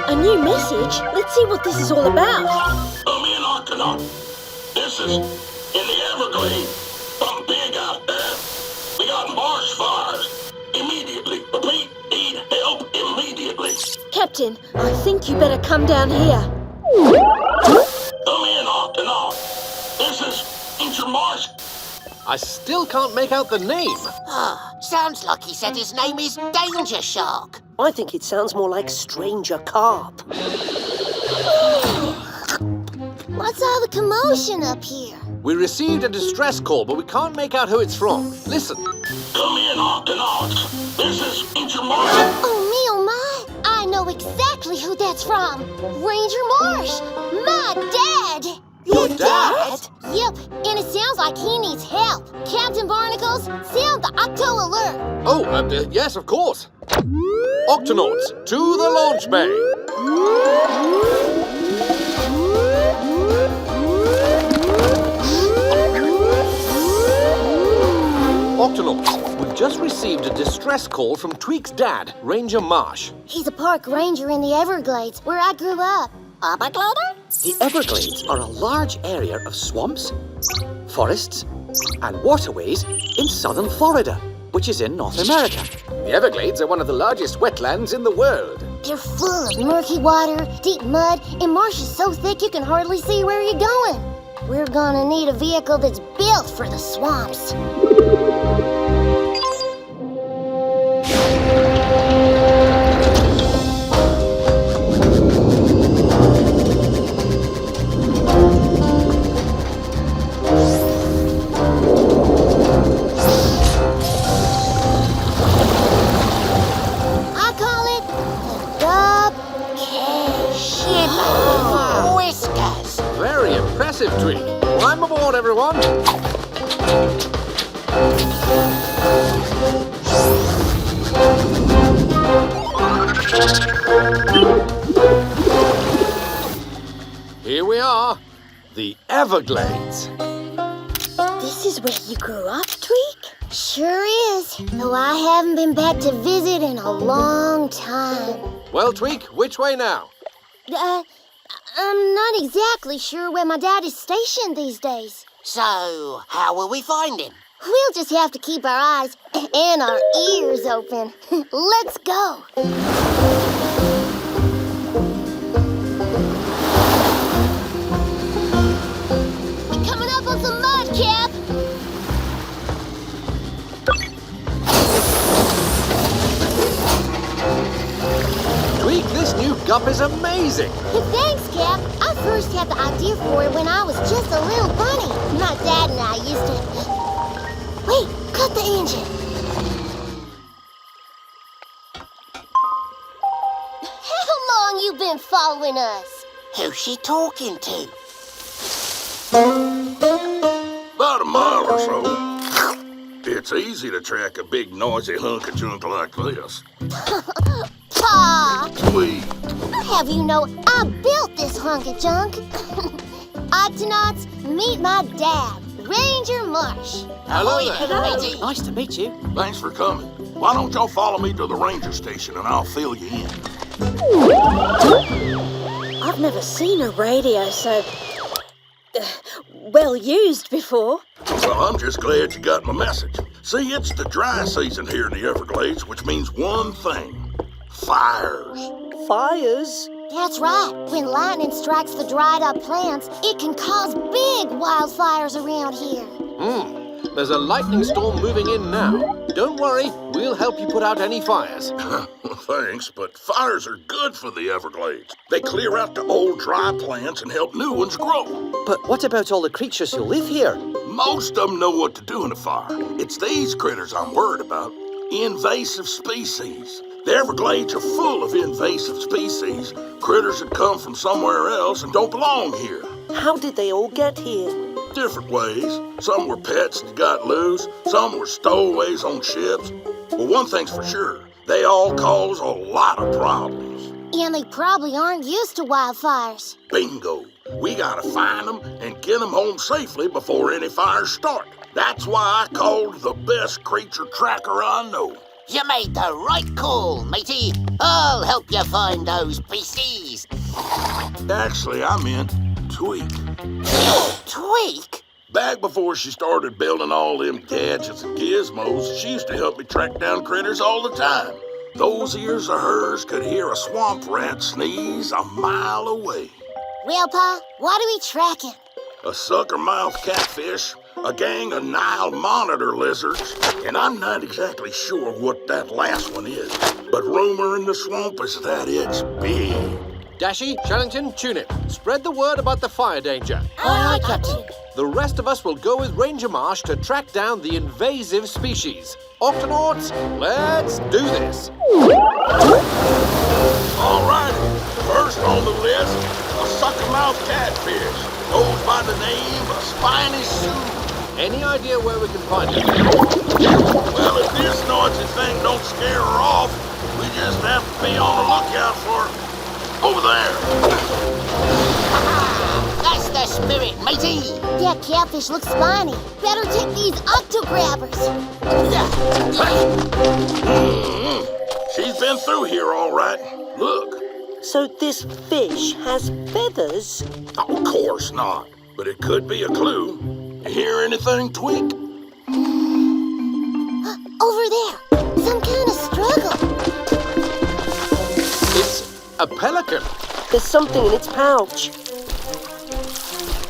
A new message? Let's see what this is all about. Me and Octonaut. This is in the Everglades. Something big out there. We got marsh fires. Immediately. Repeat, need help immediately. Captain, I think you better come down here. Come in, Octonaut. This is Danger Marsh. I still can't make out the name. Sounds like he said his name is Danger Shark. I think it sounds more like Stranger Carp. What's all the commotion up here? We received a distress call, but we can't make out who it's from. Listen. Come in, Octonauts. This is Danger Marsh. Oh, me, oh, my. I know exactly who that's from. Ranger Marsh. My dad. Your dad? Yep, and it sounds like he needs help. Captain Barnacles, sound the Octo alert. Oh, yes, of course. Octonauts, to the launch bay. Octonauts, we've just received a distress call from Tweek's dad, Ranger Marsh. He's a park ranger in the Everglades, where I grew up. The Everglades are a large area of swamps, forests, and waterways in southern Florida, which is in North America. The Everglades are one of the largest wetlands in the world. They're full of murky water, deep mud, and marshes so thick you can hardly see where you're going. We're gonna need a vehicle that's built for the swamps. Impressive, Tweek. Climb aboard, everyone. Here we are, the Everglades. This is where you grew up, Tweek? Sure is, though I haven't been back to visit in a long time. Well, Tweek, which way now? I'm not exactly sure where my dad is stationed these days. So, how will we find him? We'll just have to keep our eyes and our ears open. Let's go. You're coming up on some mud, Cap. Tweek, this new Gup is amazing. Thanks, Cap. I first had the idea for it when I was just a little bunny. My dad and I used to... Wait, cut the engine. How long you been following us? Who's she talking to? About a mile or so. It's easy to track a big noisy hunk of junk like this. Pa! Tweek. Have you know I built this hunk of junk? Octonauts, meet my dad, Ranger Marsh. Hello there. Hello. Nice to meet you. Thanks for coming. Why don't y'all follow me to the ranger station and I'll fill you in. I've never seen a radio so... well used before. Well, I'm just glad you got my message. See, it's the dry season here in the Everglades, which means one thing. Fires. Fires? That's right. When lightning strikes the dried up plants, it can cause big wildfires around here. There's a lightning storm moving in now. Don't worry, we'll help you put out any fires. Thanks, but fires are good for the Everglades. They clear out the old dry plants and help new ones grow. But what about all the creatures who live here? Most of them know what to do in a fire. It's these critters I'm worried about. Invasive species. The Everglades are full of invasive species. Critters that come from somewhere else and don't belong here. How did they all get here? Different ways. Some were pets that got loose. Some were stowaways on ships. Well, one thing's for sure. They all cause a lot of problems. And they probably aren't used to wildfires. Bingo. We gotta find them and get them home safely before any fires start. That's why I called the best creature tracker I know. You made the right call, matey. I'll help you find those species. Actually, I meant Tweak. Tweak? Back before she started building all them gadgets and gizmos, she used to help me track down critters all the time. Those ears of hers could hear a swamp rat sneeze a mile away. Well, Pa, what are we tracking? A sucker-mouthed catfish, a gang of Nile monitor lizards, and I'm not exactly sure what that last one is, but rumor in the swamp is that it's big. Dashy, Shellington, tune it. Spread the word about the fire danger. Aye, Captain. The rest of us will go with Ranger Marsh to track down the invasive species. Octonauts, let's do this. All right, first on the list, a sucker-mouthed catfish. Goes by the name of Spiny Sue. Any idea where we can find it? Well, if this noisy thing don't scare her off, we just have to be on the lookout for her. Over there. That's the spirit, matey. That catfish looks spiny. Better take these octo-grabbers. She's been through here all right. Look. So this fish has feathers? Of course not. But it could be a clue. You hear anything, Tweak? Over there. Some kind of struggle. It's a pelican. There's something in its pouch.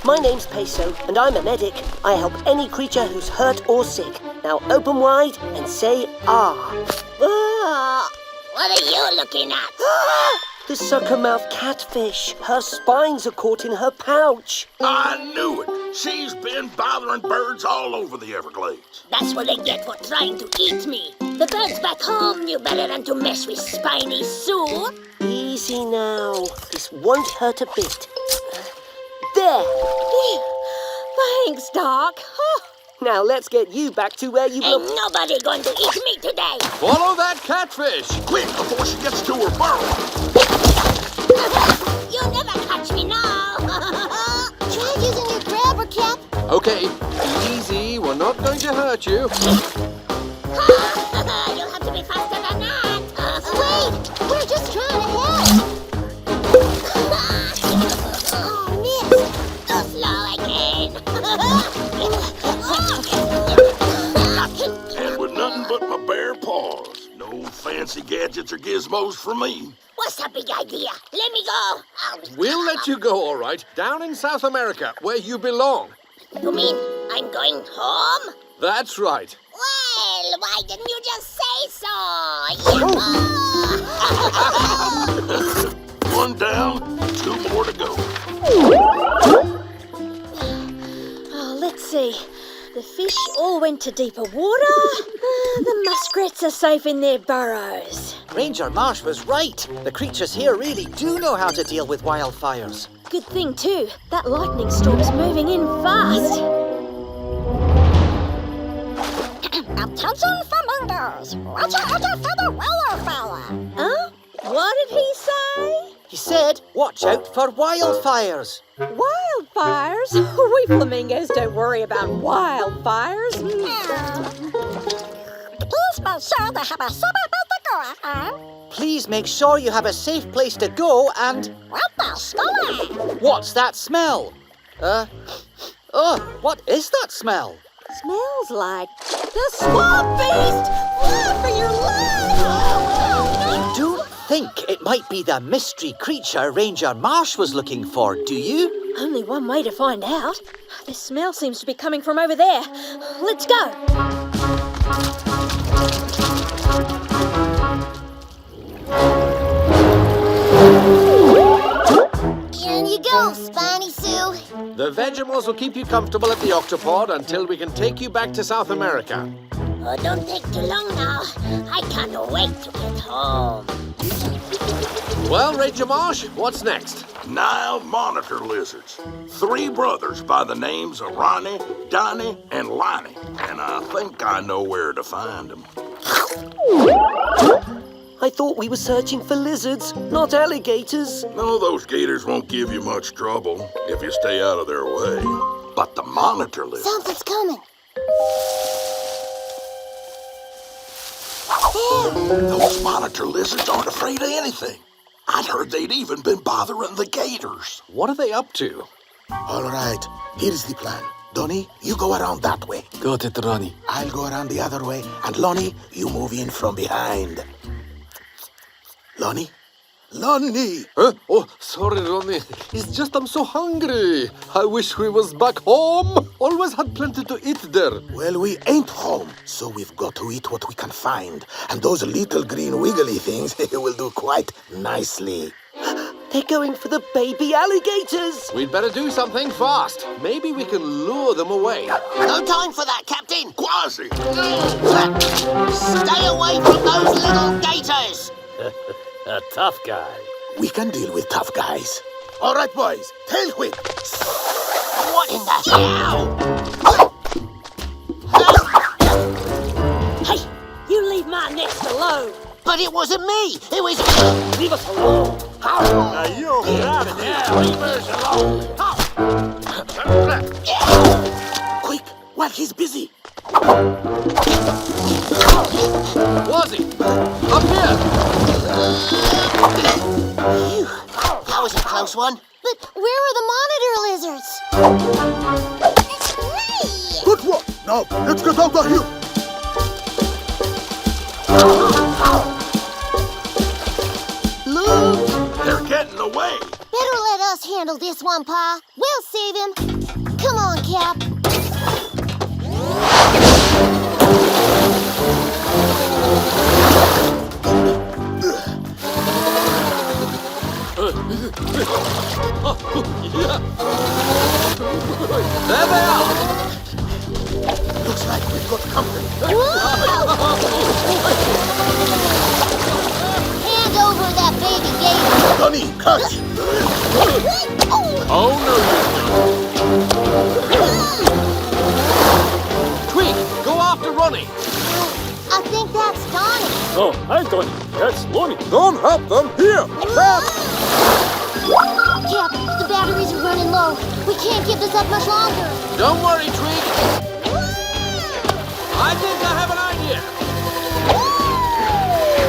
My name's Peso, and I'm a medic. I help any creature who's hurt or sick. Now open wide and say ah. Ah! What are you looking at? The sucker-mouthed catfish. Her spines are caught in her pouch. I knew it. She's been bothering birds all over the Everglades. That's what they get for trying to eat me. The birds back home knew better than to mess with Spiny Sue. Easy now. This won't hurt a bit. There. Thanks, Doc. Now let's get you back to where you Ain't belong. nobody going to eat me today. Follow that catfish. Quick, before she gets to her burrow. You'll never catch me now. Try using your grabber, Cap. Okay, easy. We're not going to hurt you. You'll have to be faster than that. Wait, we're just trying to help. Oh, miss. Too slow again. And with nothing but my bare paws. No fancy gadgets or gizmos for me. What's the big idea? Let me go. We'll let you go, all right. Down in South America, where you belong. You mean I'm going home? That's right. Well, why didn't you just say so? One down, two more to go. Oh, let's see. The fish all went to deeper water. The muskrats are safe in their burrows. Ranger Marsh was right. The creatures here really do know how to deal with wildfires. Good thing, too. That lightning storm's moving in fast. Attention flamingos! Watch out for the wildfire! Huh? What did he say? He said, watch out for wildfires. Wildfires? We flamingos don't worry about wildfires. Please make sure they have a safe place to go, Please make sure you have a safe place to go and... What the smell? What's that smell? What is that smell? Smells like the swamp beast! Run for your life! You don't think it might be the mystery creature Ranger Marsh was looking for, do you? Only one way to find out. The smell seems to be coming from over there. Let's go. In you go, Spiny Sue. The Vegemals will keep you comfortable at the Octopod until we can take you back to South America. Oh, don't take too long now. I can't wait to get home. Well, Ranger Marsh, what's next? Nile monitor lizards. 3 brothers by the names of Ronnie, Donnie, and Lonnie. And I think I know where to find them. I thought we were searching for lizards, not alligators. No, those gators won't give you much trouble if you stay out of their way. But the monitor lizards... Something's coming. Those monitor lizards aren't afraid of anything. I'd heard they'd even been bothering the gators. What are they up to? All right, here's the plan. Donnie, you go around that way. Got it, Ronnie. I'll go around the other way. And Lonnie, you move in from behind. Lonnie? Lonnie! Huh? Oh, sorry, Ronnie. It's just I'm so hungry. I wish we was back home. Always had plenty to eat there. Well, we ain't home, so we've got to eat what we can find. And those little green wiggly things will do quite nicely. They're going for the baby alligators. We'd better do something fast. Maybe we can lure them away. No time for that, Captain. Kwazii! Stay away from those little gators. A tough guy. We can deal with tough guys. All right, boys, tail whip. What in the hell? Hey, you leave my nest alone. But it wasn't me. It was... Leave us alone. Now you get out of here. Leave us alone. Quick, while he's busy. Kwazii, up here. Phew, that was a close one. But where are the monitor lizards? Good work. Now, let's get out of here. Look! They're getting away. Better let us handle this one, Pa. We'll save him. Come on, Cap. There they are. Looks like we've got company. Hand over that baby gator. Donnie, catch. Oh, no, you don't. Tweak, go after Ronnie. I think that's Donnie. Oh, hi, Donnie. That's Lonnie. Don't help them. Here, Cap. Cap, the batteries are running low. We can't keep this up much longer. Don't worry, Tweak. I think I have an idea.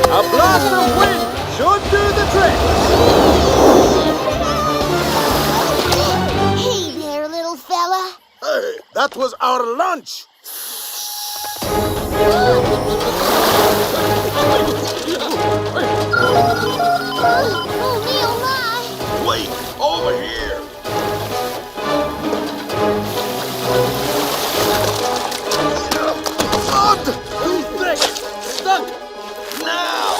A blast of wind should do the trick. Hey there, little fella. Hey, that was our lunch. Oh, me, oh, my. Wait, over here. Mud! Too thick! Stuck! Now!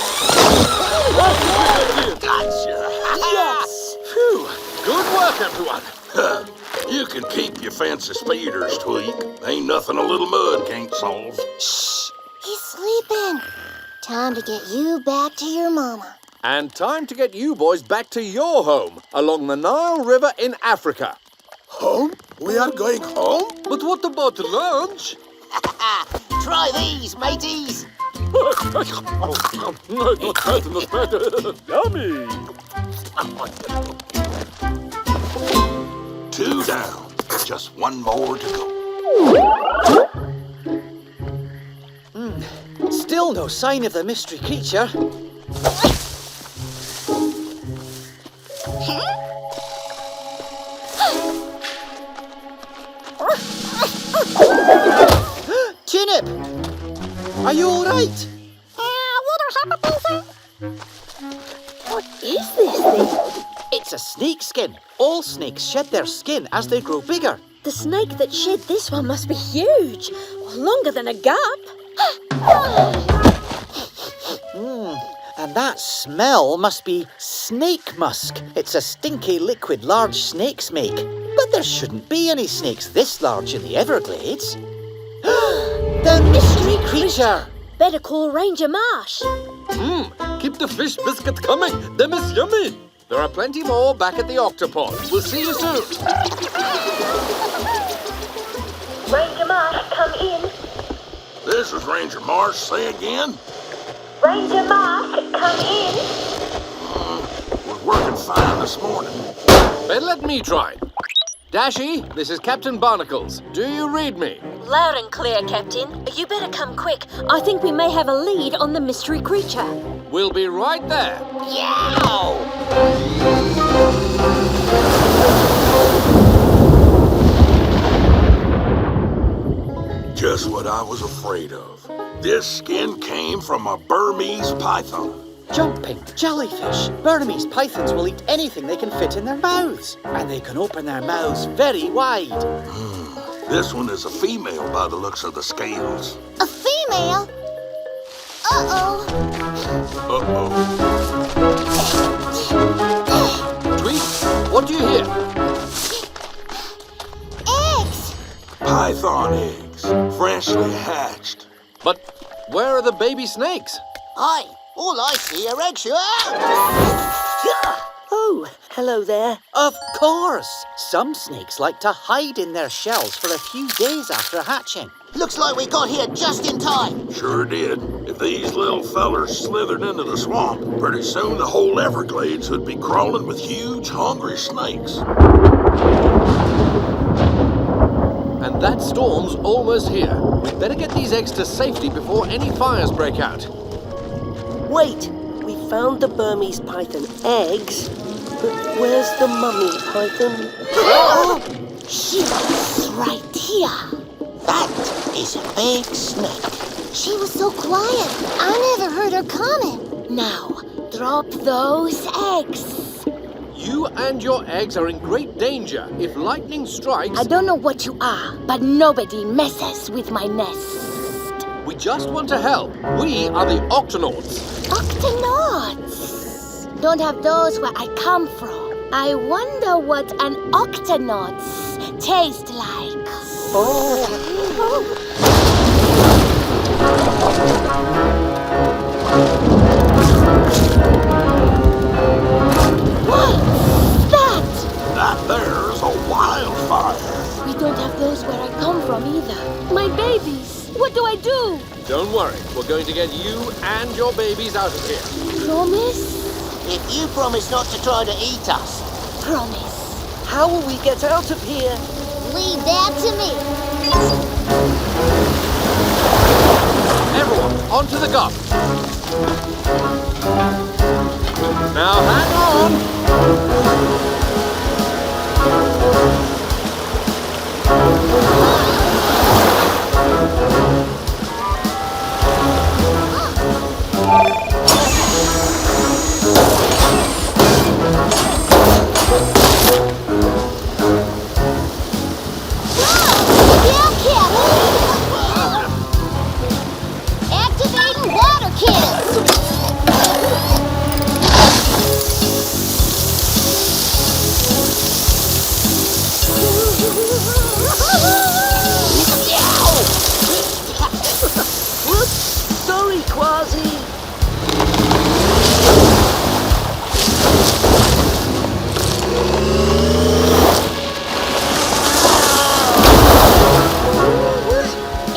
Gotcha! Yes! Phew, good work, everyone. You can keep your fancy speeders, Tweak. Ain't nothing a little mud can't solve. Shh, he's sleeping. Time to get you back to your mama. And time to get you boys back to your home along the Nile River in Africa. Home? We are going home? But what about lunch? Try these, mateys. Not bad. Yummy. 2 down. Just 1 more to go. Still no sign of the mystery creature. Tunip! Are you all right? What is this thing? It's a snake skin. All snakes shed their skin as they grow bigger. The snake that shed this one must be huge. Longer than a gup. And that smell must be snake musk. It's a stinky liquid large snakes make. But there shouldn't be any snakes this large in the Everglades. The mystery creature! Better call Ranger Marsh. Keep the fish biscuit coming. Them is yummy. There are plenty more back at the Octopod. We'll see you soon. Ranger Marsh, come in. This is Ranger Marsh. Say again. Ranger Marsh, come in. We're working fine this morning. Better let me try. Dashy, this is Captain Barnacles. Do you read me? Loud and clear, Captain. You better come quick. I think we may have a lead on the mystery creature. We'll be right there. Yow! Just what I was afraid of. This skin came from a Burmese python. Jumping jellyfish. Burmese pythons will eat anything they can fit in their mouths. And they can open their mouths very wide. This one is a female by the looks of the scales. A female? Uh-oh. Uh-oh. Tweet, what do you hear? Eggs! Python eggs, freshly hatched. But where are the baby snakes? Aye, all I see are eggs. Oh, hello there. Of course! Some snakes like to hide in their shells for a few days after hatching. Looks like we got here just in time. Sure did. If these little fellers slithered into the swamp, pretty soon the whole Everglades would be crawling with huge, hungry snakes. And that storm's almost here. We'd better get these eggs to safety before any fires break out. Wait, we found the Burmese python eggs, but where's the mummy python? She's right here. That is a big snake. She was so quiet. I never heard her coming. Now, drop those eggs. You and your eggs are in great danger. If lightning strikes, I don't know what you are, but nobody messes with my nest. we just want to help. We are the Octonauts. Octonauts! Don't have those where I come from. I wonder what an octonauts taste like. What's that? That there's a wildfire. We don't have those where I come from either. My babies, what do I do? Don't worry, we're going to get you and your babies out of here. Promise? If you promise not to try to eat us. Promise. How will we get out of here? Leave that to me. Everyone, onto the Gup. Now hang on. Activating water cannons! Whoops! Sorry, Kwazii.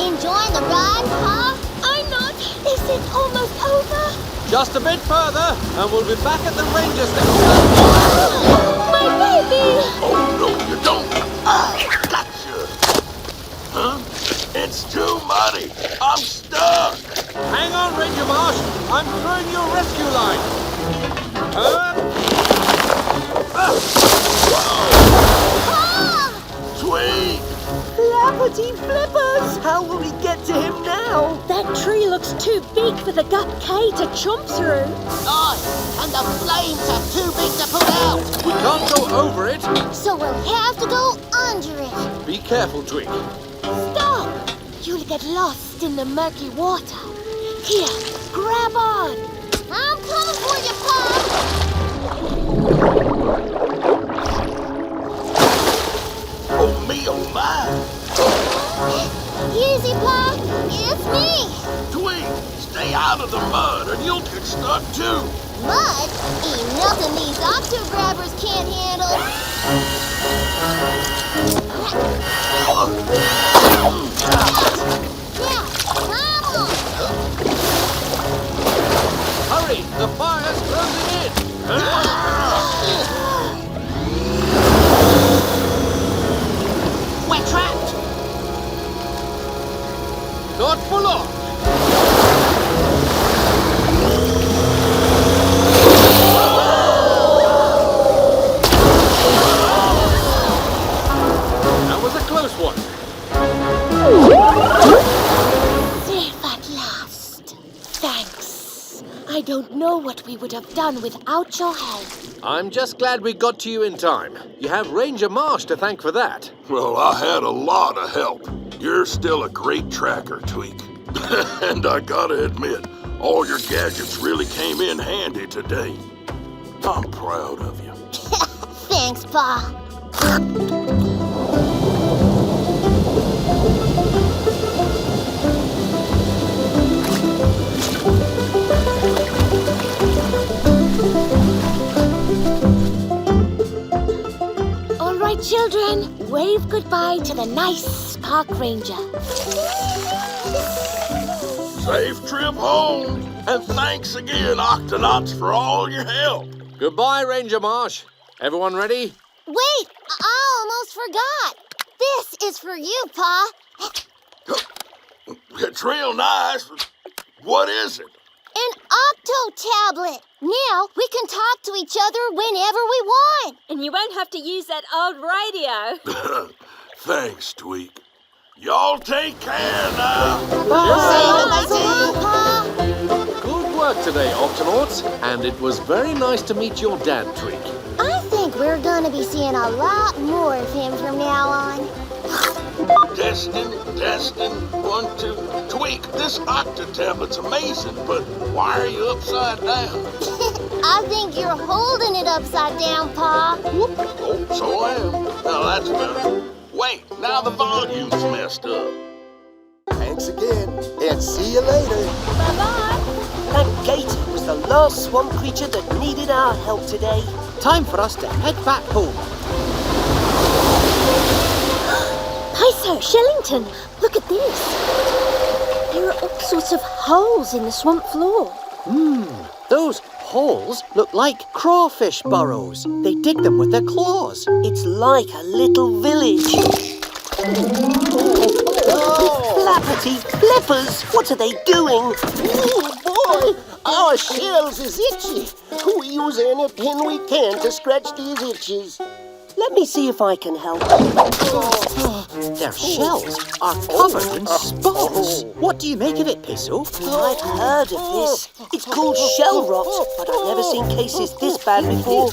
Enjoying the ride, huh? I'm not. Is it almost over? Just a bit further, and we'll be back at the ranger station. My baby! Oh, no, you don't. Ah, gotcha. Huh? It's too muddy. I'm stuck. Hang on, Ranger Marsh. I'm throwing you a rescue line. Ah! Tweet. Flappity flippers! How will we get to him now? That tree looks too big for the Gup K to chomp through. Aye, and the flames are too big to put out. We can't go over it. So we'll have to go under it. Be careful, Twig. Stop! You'll get lost in the murky water. Here, grab on. I'm coming for you, Pop. Oh, me, oh, my. Easy, Pop. It's me. Tweet, stay out of the mud or you'll get stuck too. Mud ain't nothing these octo-grabbers can't handle. Now, come on. Hurry, the fire's closing in. We're trapped. I don't know what we would have done without your help. I'm just glad we got to you in time. You have Ranger Marsh to thank for that. Well, I had a lot of help. You're still a great tracker, Tweak. And I gotta admit, all your gadgets really came in handy today. I'm proud of you. Thanks, Pa. All right, children, wave goodbye to the nice Park Ranger. Safe trip home. And thanks again, Octonauts, for all your help. Goodbye, Ranger Marsh. Everyone ready? Wait, I almost forgot. This is for you, Pa. It's real nice. What is it? An Octo-tablet. Now we can talk to each other whenever we want. And you won't have to use that old radio. Thanks, Tweak. Y'all take care now. So long, Pa. Good work today, Octonauts. And it was very nice to meet your dad, Tweak. I think we're going to be seeing a lot more of him from now on. Testing. 1, 2. Tweak, this Octo-tablet's amazing, but why are you upside down? I think you're holding it upside down, Pa. Oh, so I am. Now that's better. Wait, now the volume's messed up. Thanks again, and see you later. Bye-bye. That gator was the last swamp creature that needed our help today. Time for us to head back home. Peso, Shellington, look at this. There are all sorts of holes in the swamp floor. Those holes look like crawfish burrows. They dig them with their claws. It's like a little village. Flappity flippers! What are they doing? Oh boy, our shells is itchy. We use anything we can to scratch these itches. Let me see if I can help. Their shells are covered in spots. What do you make of it, Peso? I've heard of this. It's called shell rot, but I've never seen cases this bad before.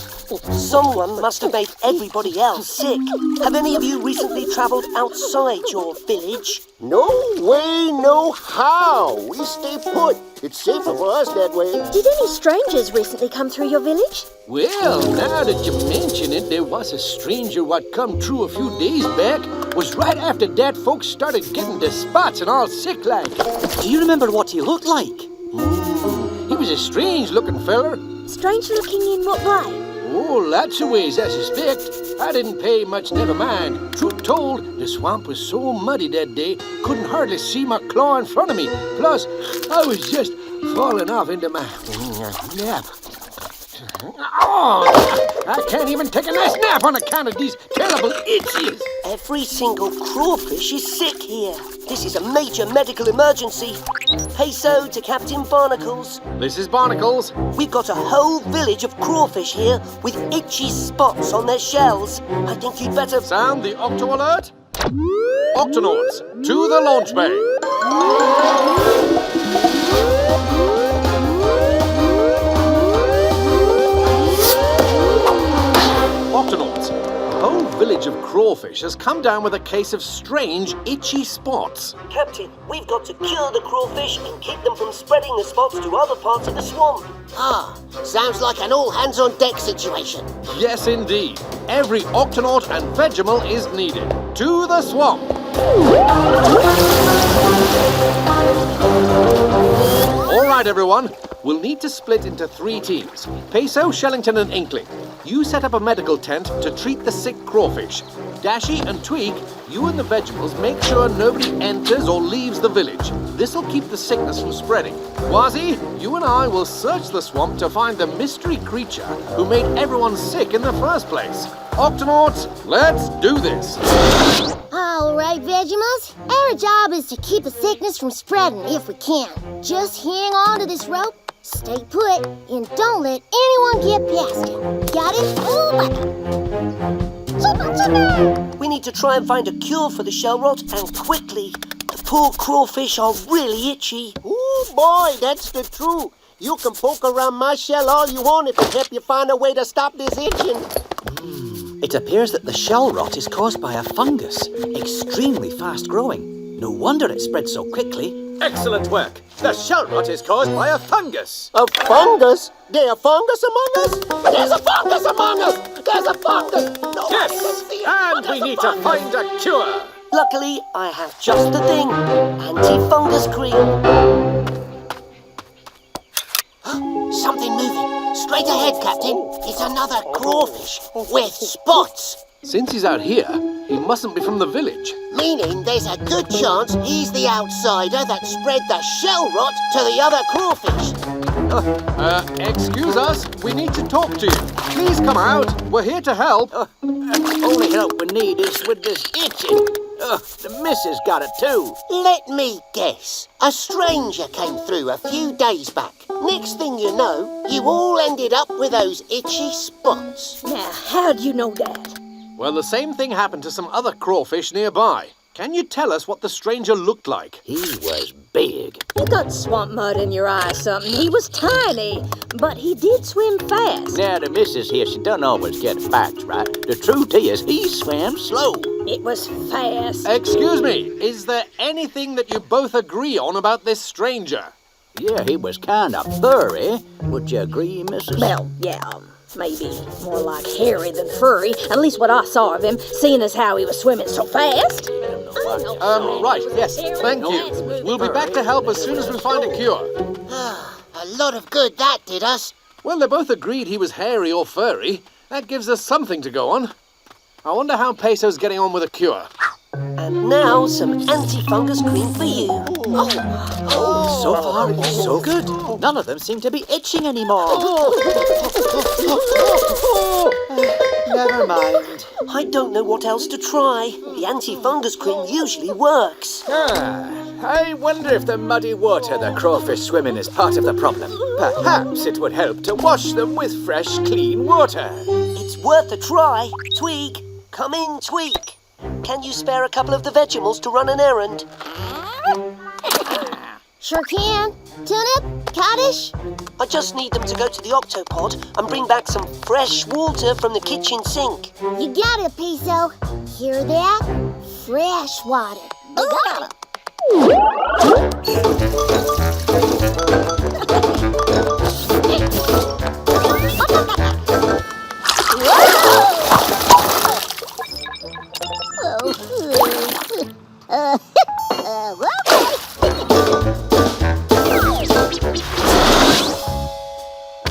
Someone must have made everybody else sick. Have any of you recently travelled outside your village? No way, no how. We stay put. It's safer for us that way. Did any strangers recently come through your village? Well, now that you mention it, there was a stranger what come through a few days back. Was right after that folks started getting the spots and all sick like. Do you remember what he looked like? He was a strange looking feller. Strange looking in what way? Oh, lots of ways, I suspect. I didn't pay much, never mind. Truth told, the swamp was so muddy that day, couldn't hardly see my claw in front of me. Plus, I was just falling off into my nap. Oh, I can't even take a nice nap on account of these terrible itches. Every single crawfish is sick here. This is a major medical emergency. Peso to Captain Barnacles. This is Barnacles. We've got a whole village of crawfish here with itchy spots on their shells. I think you'd better... Sound the Octo alert. Octonauts, to the launch bay. Octonauts, a whole village of crawfish has come down with a case of strange, itchy spots. Captain, we've got to cure the crawfish and keep them from spreading the spots to other parts of the swamp. Sounds like an all-hands-on-deck situation. Yes, indeed. Every Octonaut and Vegimal is needed. To the swamp. All right, everyone. We'll need to split into 3 teams. Peso, Shellington, and Inkling. You set up a medical tent to treat the sick crawfish. Dashy and Tweak, you and the Vegemals make sure nobody enters or leaves the village. This'll keep the sickness from spreading. Kwazii, you and I will search the swamp to find the mystery creature who made everyone sick in the first place. Octonauts, let's do this. All right, Vegemals. Our job is to keep the sickness from spreading if we can. Just hang on to this rope, stay put, and don't let anyone get past it. Got it? We need to try and find a cure for the shell rot, and quickly. The poor crawfish are really itchy. Oh boy, that's the truth. You can poke around my shell all you want if it help you find a way to stop this itching. It appears that the shell rot is caused by a fungus, extremely fast-growing. No wonder it spread so quickly. Excellent work. The shell rot is caused by a fungus. A fungus? There's a fungus among us? There's a fungus among us! There's a fungus! Nobody can see it, And but we there's a need to fungus. find a cure. Luckily, I have just the thing. Anti-fungus cream. Something moving. Straight ahead, Captain. It's another crawfish with spots. Since he's out here, he mustn't be from the village. Meaning there's a good chance he's the outsider that spread the shell rot to the other crawfish. Excuse us. We need to talk to you. Please come out. We're here to help. Only help we need is with this itching. The missus got it too. Let me guess. A stranger came through a few days back. Next thing you know, you all ended up with those itchy spots. Now, how do you know that? Well, the same thing happened to some other crawfish nearby. Can you tell us what the stranger looked like? He was big. You got swamp mud in your eye or something. He was tiny, but he did swim fast. Now, the missus here, she don't always get facts right. The truth is, he swam slow. It was fast. Excuse me, is there anything that you both agree on about this stranger? Yeah, he was kind of furry. Would you agree, missus? Well, yeah, maybe more like hairy than furry. At least what I saw of him, seeing as how he was swimming so fast. Right, yes, thank you. We'll be back to help as soon as we find a cure. A lot of good that did us. Well, they both agreed he was hairy or furry. That gives us something to go on. I wonder how Peso's getting on with a cure. And now some anti-fungus cream for you. So far, it's so good. None of them seem to be itching anymore. Never mind. I don't know what else to try. The anti-fungus cream usually works. I wonder if the muddy water the crawfish swim in is part of the problem. Perhaps it would help to wash them with fresh, clean water. It's worth a try. Tweak, come in, Tweak. Can you spare a couple of the Vegemals to run an errand? Sure can. Turnip, Kaddish. I just need them to go to the Octopod and bring back some fresh water from the kitchen sink. You got it, Peso. Hear that? Fresh water. You got it.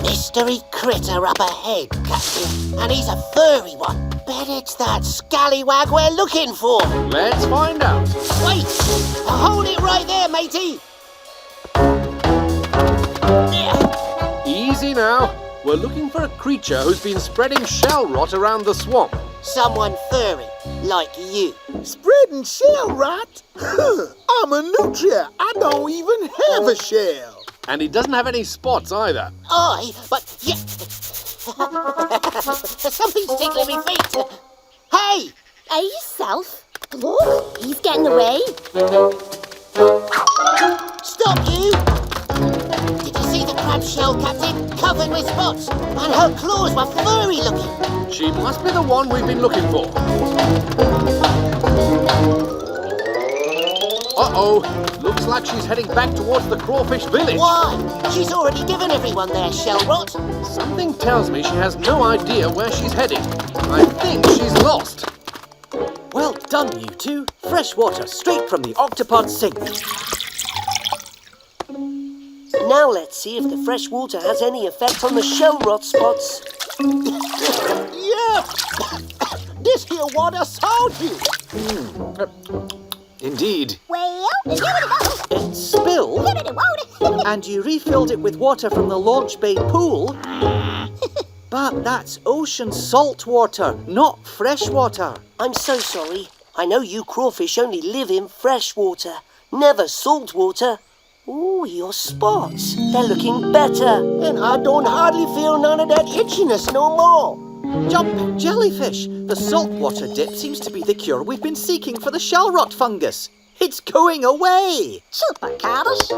Mystery critter up ahead, Captain. And he's a furry one. Bet it's that scallywag we're looking for. Let's find out. Wait! Hold it right there, matey! Easy now. We're looking for a creature who's been spreading shell rot around the swamp. Someone furry, like you. Spreading shell rot? I'm a nutria. I don't even have a shell. And he doesn't have any spots either. Aye, but yeah. Something's tickling me feet. Hey! Hey, yourself. Look, he's getting away. Stop you! Did you see the crab shell, Captain? Covered with spots. And her claws were furry looking. She must be the one we've been looking for. Uh-oh. Looks like she's heading back towards the crawfish village. Why? She's already given everyone their shell rot. Something tells me she has no idea where she's heading. I think she's lost. Well done, you two. Fresh water straight from the Octopod sink. Now let's see if the fresh water has any effect on the shell rot spots. Yeah! This here water salty. Indeed. Well, here it goes. It spilled, Here it won't. and you refilled it with water from the launch bay pool. But that's ocean salt water, not fresh water. I'm so sorry. I know you crawfish only live in fresh water, never salt water. Ooh, your spots. They're looking better. And I don't hardly feel none of that itchiness no more. Jumping jellyfish. The saltwater dip seems to be the cure we've been seeking for the shell rot fungus. It's going away. Super Kaddish.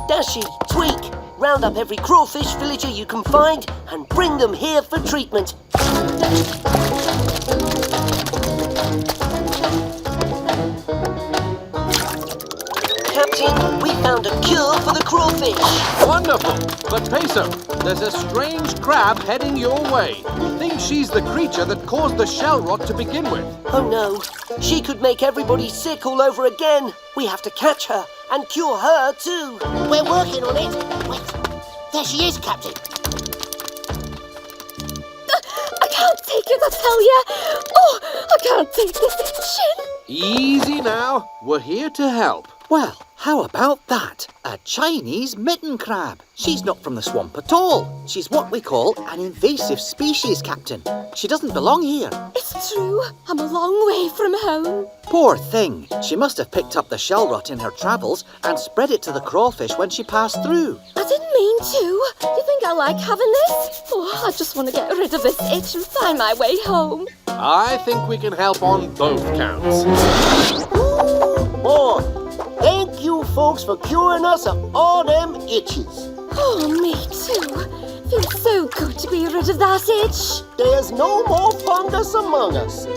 Dashi, Tweak, round up every crawfish villager you can find and bring them here for treatment. Captain, we found a cure for the crawfish. Wonderful! But Peso, there's a strange crab heading your way. We think she's the creature that caused the shell rot to begin with. Oh no, she could make everybody sick all over again. We have to catch her and cure her too. We're working on it. Wait, there she is, Captain. I can't take it, I tell ya. Oh, I can't take this itching. Easy now. We're here to help. Well, how about that? A Chinese mitten crab. She's not from the swamp at all. She's what we call an invasive species, Captain. She doesn't belong here. It's true. I'm a long way from home. Poor thing. She must have picked up the shell rot in her travels and spread it to the crawfish when she passed through. I didn't mean to. You think I like having this? Oh, I just want to get rid of this itch and find my way home. I think we can help on both counts. Boy, thank you folks for curing us of all them itches. Oh, me too. Feels so good to be rid of that itch. There's no more fungus among us.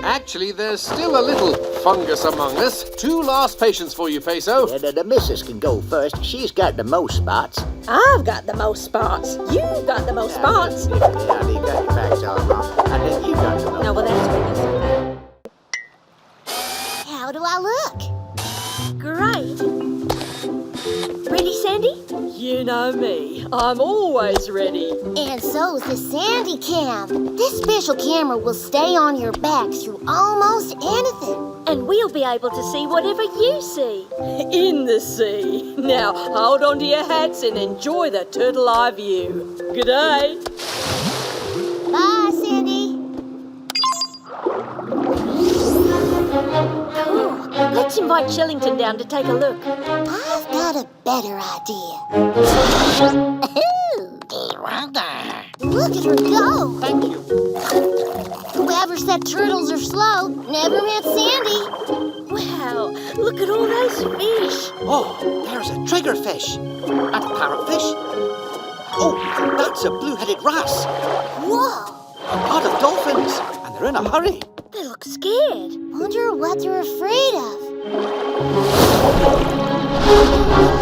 Actually, there's still a little fungus among us. 2 last patients for you, Peso. Yeah, the missus can go first. She's got the most spots. I've got the most spots. You've got the most spots. Yeah, you got your facts all wrong. And then you got the most. No, well, that's really How do I look? great. Ready, Sandy? You know me. I'm always ready. And so's the Sandy Cam. This special camera will stay on your back through almost anything. And we'll be able to see whatever you see. In the sea. Now, hold on to your hats and enjoy the turtle eye view. Good day. Bye, Sandy. Cool. Let's invite Shellington down to take a look. I've got a better idea. Look at her go. Thank you. Whoever said turtles are slow never met Sandy. Wow, look at all those fish. Oh, there's a triggerfish. And a parrotfish. Oh, that's a blue-headed wrasse. Whoa. A pod of dolphins. And they're in a hurry. They look scared. Wonder what they're afraid of.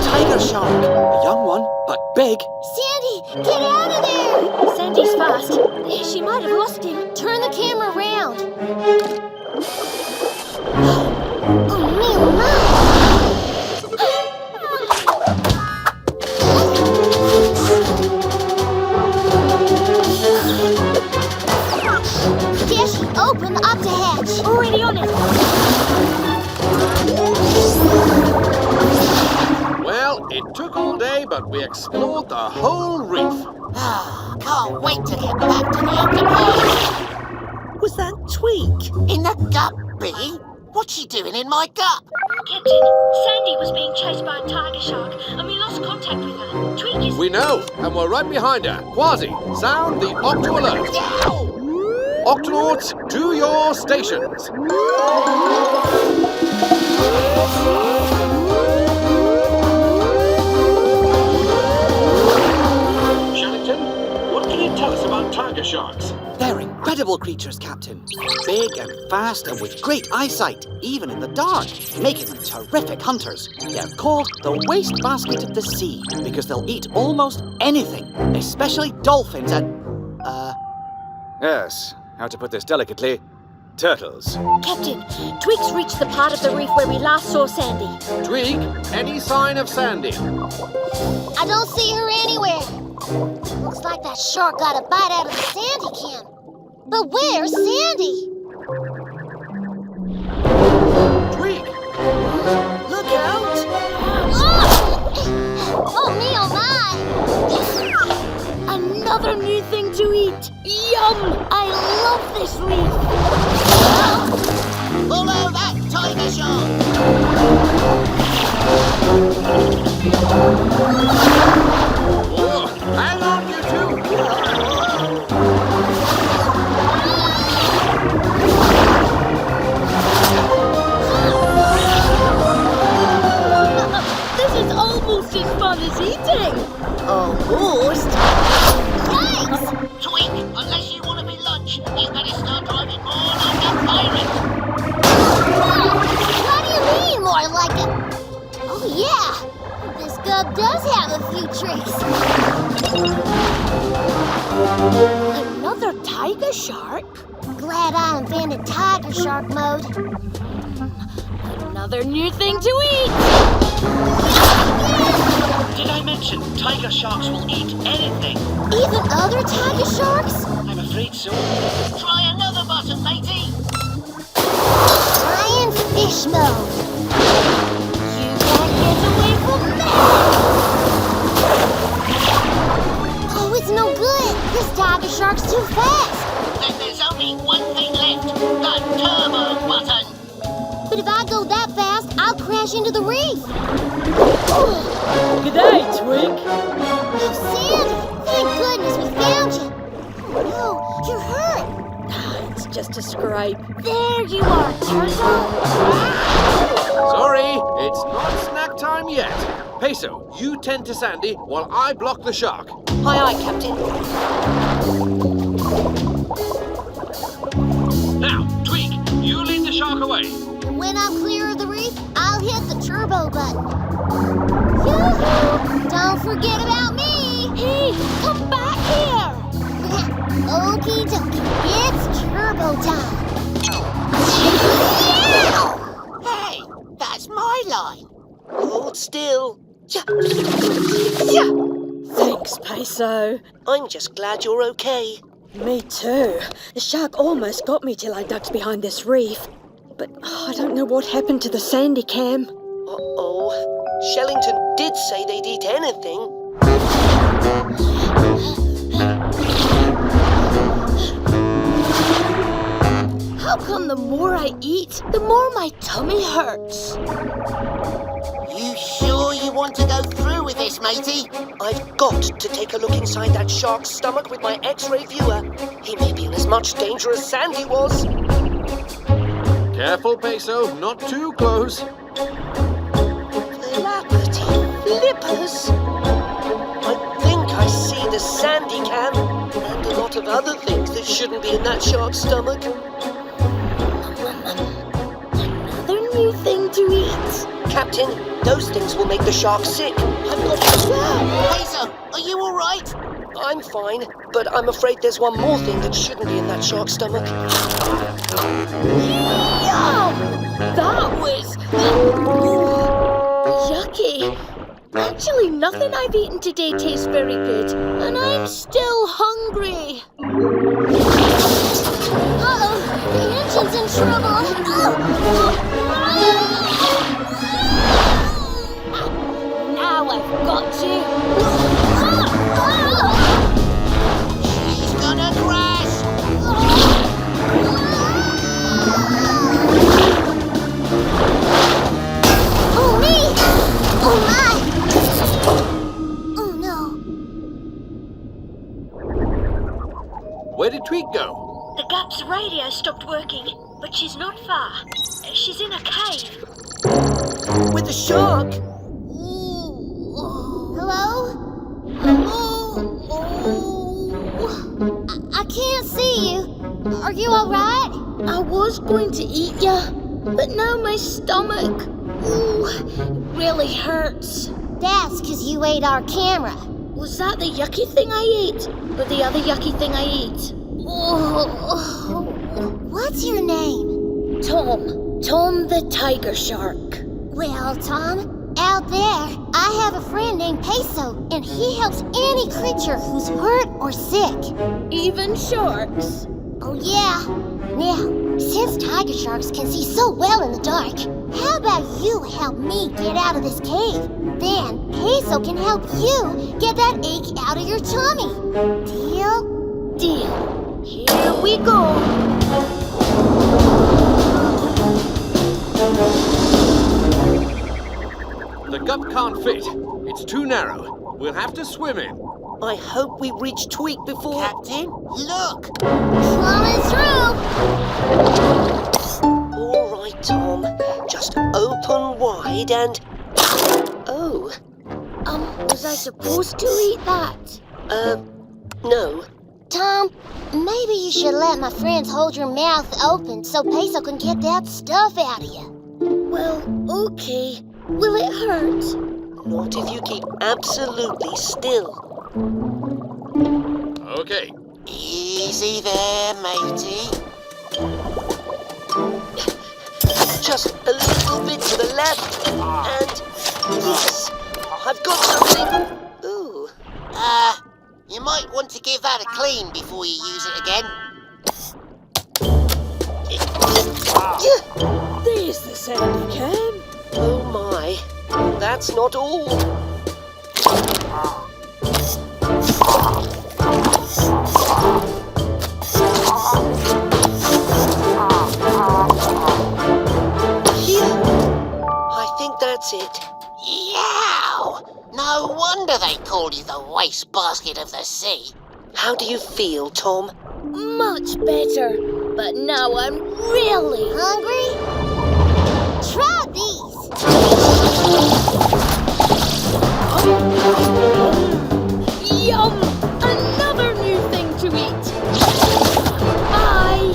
Tiger shark. A young one, but big. Sandy, get out of there! Sandy's fast. She might have lost him. Turn the camera around. Oh, me, oh, my. Dashi, open the octa hatch. Already on it. Well, it took all day, but we explored the whole reef. Can't wait to get back to the Octopod. Was that Tweak? In the Gup, Billy? What's she doing in my Gup? Captain, Sandy was being chased by a tiger shark, and we lost contact with her. Tweak is... We know, and we're right behind her. Kwazii, sound the Octo alert. Octonauts, to your stations. Shellington, what can you tell us about tiger sharks? They're incredible creatures, Captain. Big and fast and with great eyesight, even in the dark, making them terrific hunters. They're called the wastebasket of the sea because they'll eat almost anything, especially dolphins and, Yes, how to put this delicately, turtles. Captain, Tweak's reached the part of the reef where we last saw Sandy. Tweak, any sign of Sandy? I don't see her anywhere. Looks like that shark got a bite out of the Sandy Cam. But where's Sandy? Tweak! Look out! Oh, me, oh, my. Another new thing to eat. Yum! I love this reef. Follow that tiger shark. Oh, hang on, you two! This is all almost as fun as eating. Almost. Yikes! Tweak, unless you want to be lunch, you better start driving more like a pirate. What do you mean, more like a... Oh, yeah. This Gup does have a few tricks. Another tiger shark? Glad I invented tiger shark mode. Another new thing to eat. Did I mention tiger sharks will eat anything? Even other tiger sharks? I'm afraid so. Try another button, matey. Giant fish mode. You can't get away from that! Oh, it's no good. This tiger shark's too fast. Then there's only one thing left. The turbo button. But if I go that fast, I'll crash into the reef. G'day, Twig. Oh, Sandy! Thank goodness we found you. Oh, no, you're hurt. It's just a scrape. There you are, Turtle. Sorry, it's not snack time yet. Peso, you tend to Sandy while I block the shark. Aye, aye, Captain. Now, Tweak, you lead the shark away. And when I'm clear of the reef, I'll hit the turbo button. Yoo-hoo! Don't forget about me! Hey, come back here. Okie dokie, it's turbo time. Hey, that's my line. Hold still. Thanks, Peso. I'm just glad you're okay. Me too. The shark almost got me till I ducked behind this reef. But I don't know what happened to the sandy cam. Uh-oh. Shellington did say they'd eat anything. How come the more I eat, the more my tummy hurts? You sure you want to go through with this, matey? I've got to take a look inside that shark's stomach with my X-ray viewer. He may be in as much danger as Sandy was. Careful, Peso, not too close. Flappity flippers. I think I see the sandy cam and a lot of other things that shouldn't be in that shark's stomach. Another new thing to eat. Captain, those things will make the shark sick. I've got to... Peso, are you all right? I'm fine, but I'm afraid there's one more thing that shouldn't be in that shark's stomach. Yum! That was... yucky. Actually, nothing I've eaten today tastes very good, and I'm still hungry. Uh-oh, the engine's in trouble. Now I've got you. She's gonna crash. Oh, me! Oh, my! Oh, no. Where did Tweak go? The Gup's radio stopped working, but she's not far. She's in a cave. With the shark? Hello? Hello? I can't see you. Are you all right? I was going to eat ya, but now my stomach, really hurts. That's 'cause you ate our camera. Was that the yucky thing I ate, or the other yucky thing I ate? What's your name? Tom the tiger shark. Well, Tom, out there, I have a friend named Peso, and he helps any creature who's hurt or sick. Even sharks? Oh, yeah. Now, since tiger sharks can see so well in the dark, how about you help me get out of this cave? Then Peso can help you get that ache out of your tummy. Deal? Deal. Here we go. The Gup can't fit. It's too narrow. We'll have to swim in. I hope we reach Tweak before... Captain, look. Coming through. All right, Tom. Just open wide and... Oh, Was I supposed to eat that? No. Tom, maybe you should let my friends hold your mouth open so Peso can get that stuff out of you. Well, okay. Will it hurt? Not if you keep absolutely still. Okay. Easy there, matey. Just a little bit to the left, and yes, I've got something. Ooh. You might want to give that a clean before you use it again. There's the sandy cam. Oh my, that's not all. Here, I think that's it. Yow! No wonder they call you the wastebasket of the sea. How do you feel, Tom? Much better. But now I'm really hungry. Try these. Yum! Another new thing to eat. Bye.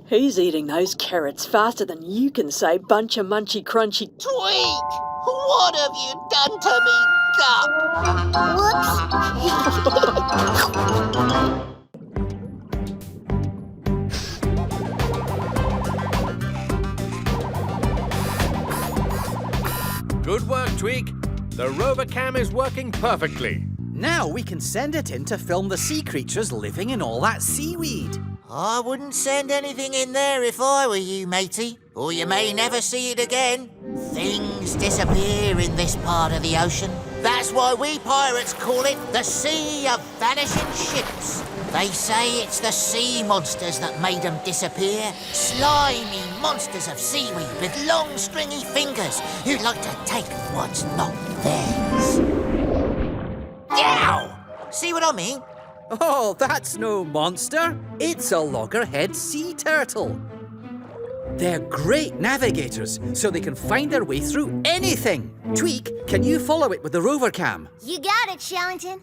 He's eating those carrots faster than you can say bunch of munchy crunchy. Tweak! What have you done to me, Gup? Good work, Tweak. The rover cam is working perfectly. Now we can send it in to film the sea creatures living in all that seaweed. I wouldn't send anything in there if I were you, matey, or you may never see it again. Things disappear in this part of the ocean. That's why we pirates call it the Sea of Vanishing Ships. They say it's the sea monsters that made them disappear. Slimy monsters of seaweed with long, stringy fingers who like to take what's not theirs. Yow! See what I mean? Oh, that's no monster. It's a loggerhead sea turtle. They're great navigators, so they can find their way through anything. Tweak, can you follow it with the rover cam? You got it, Shellington.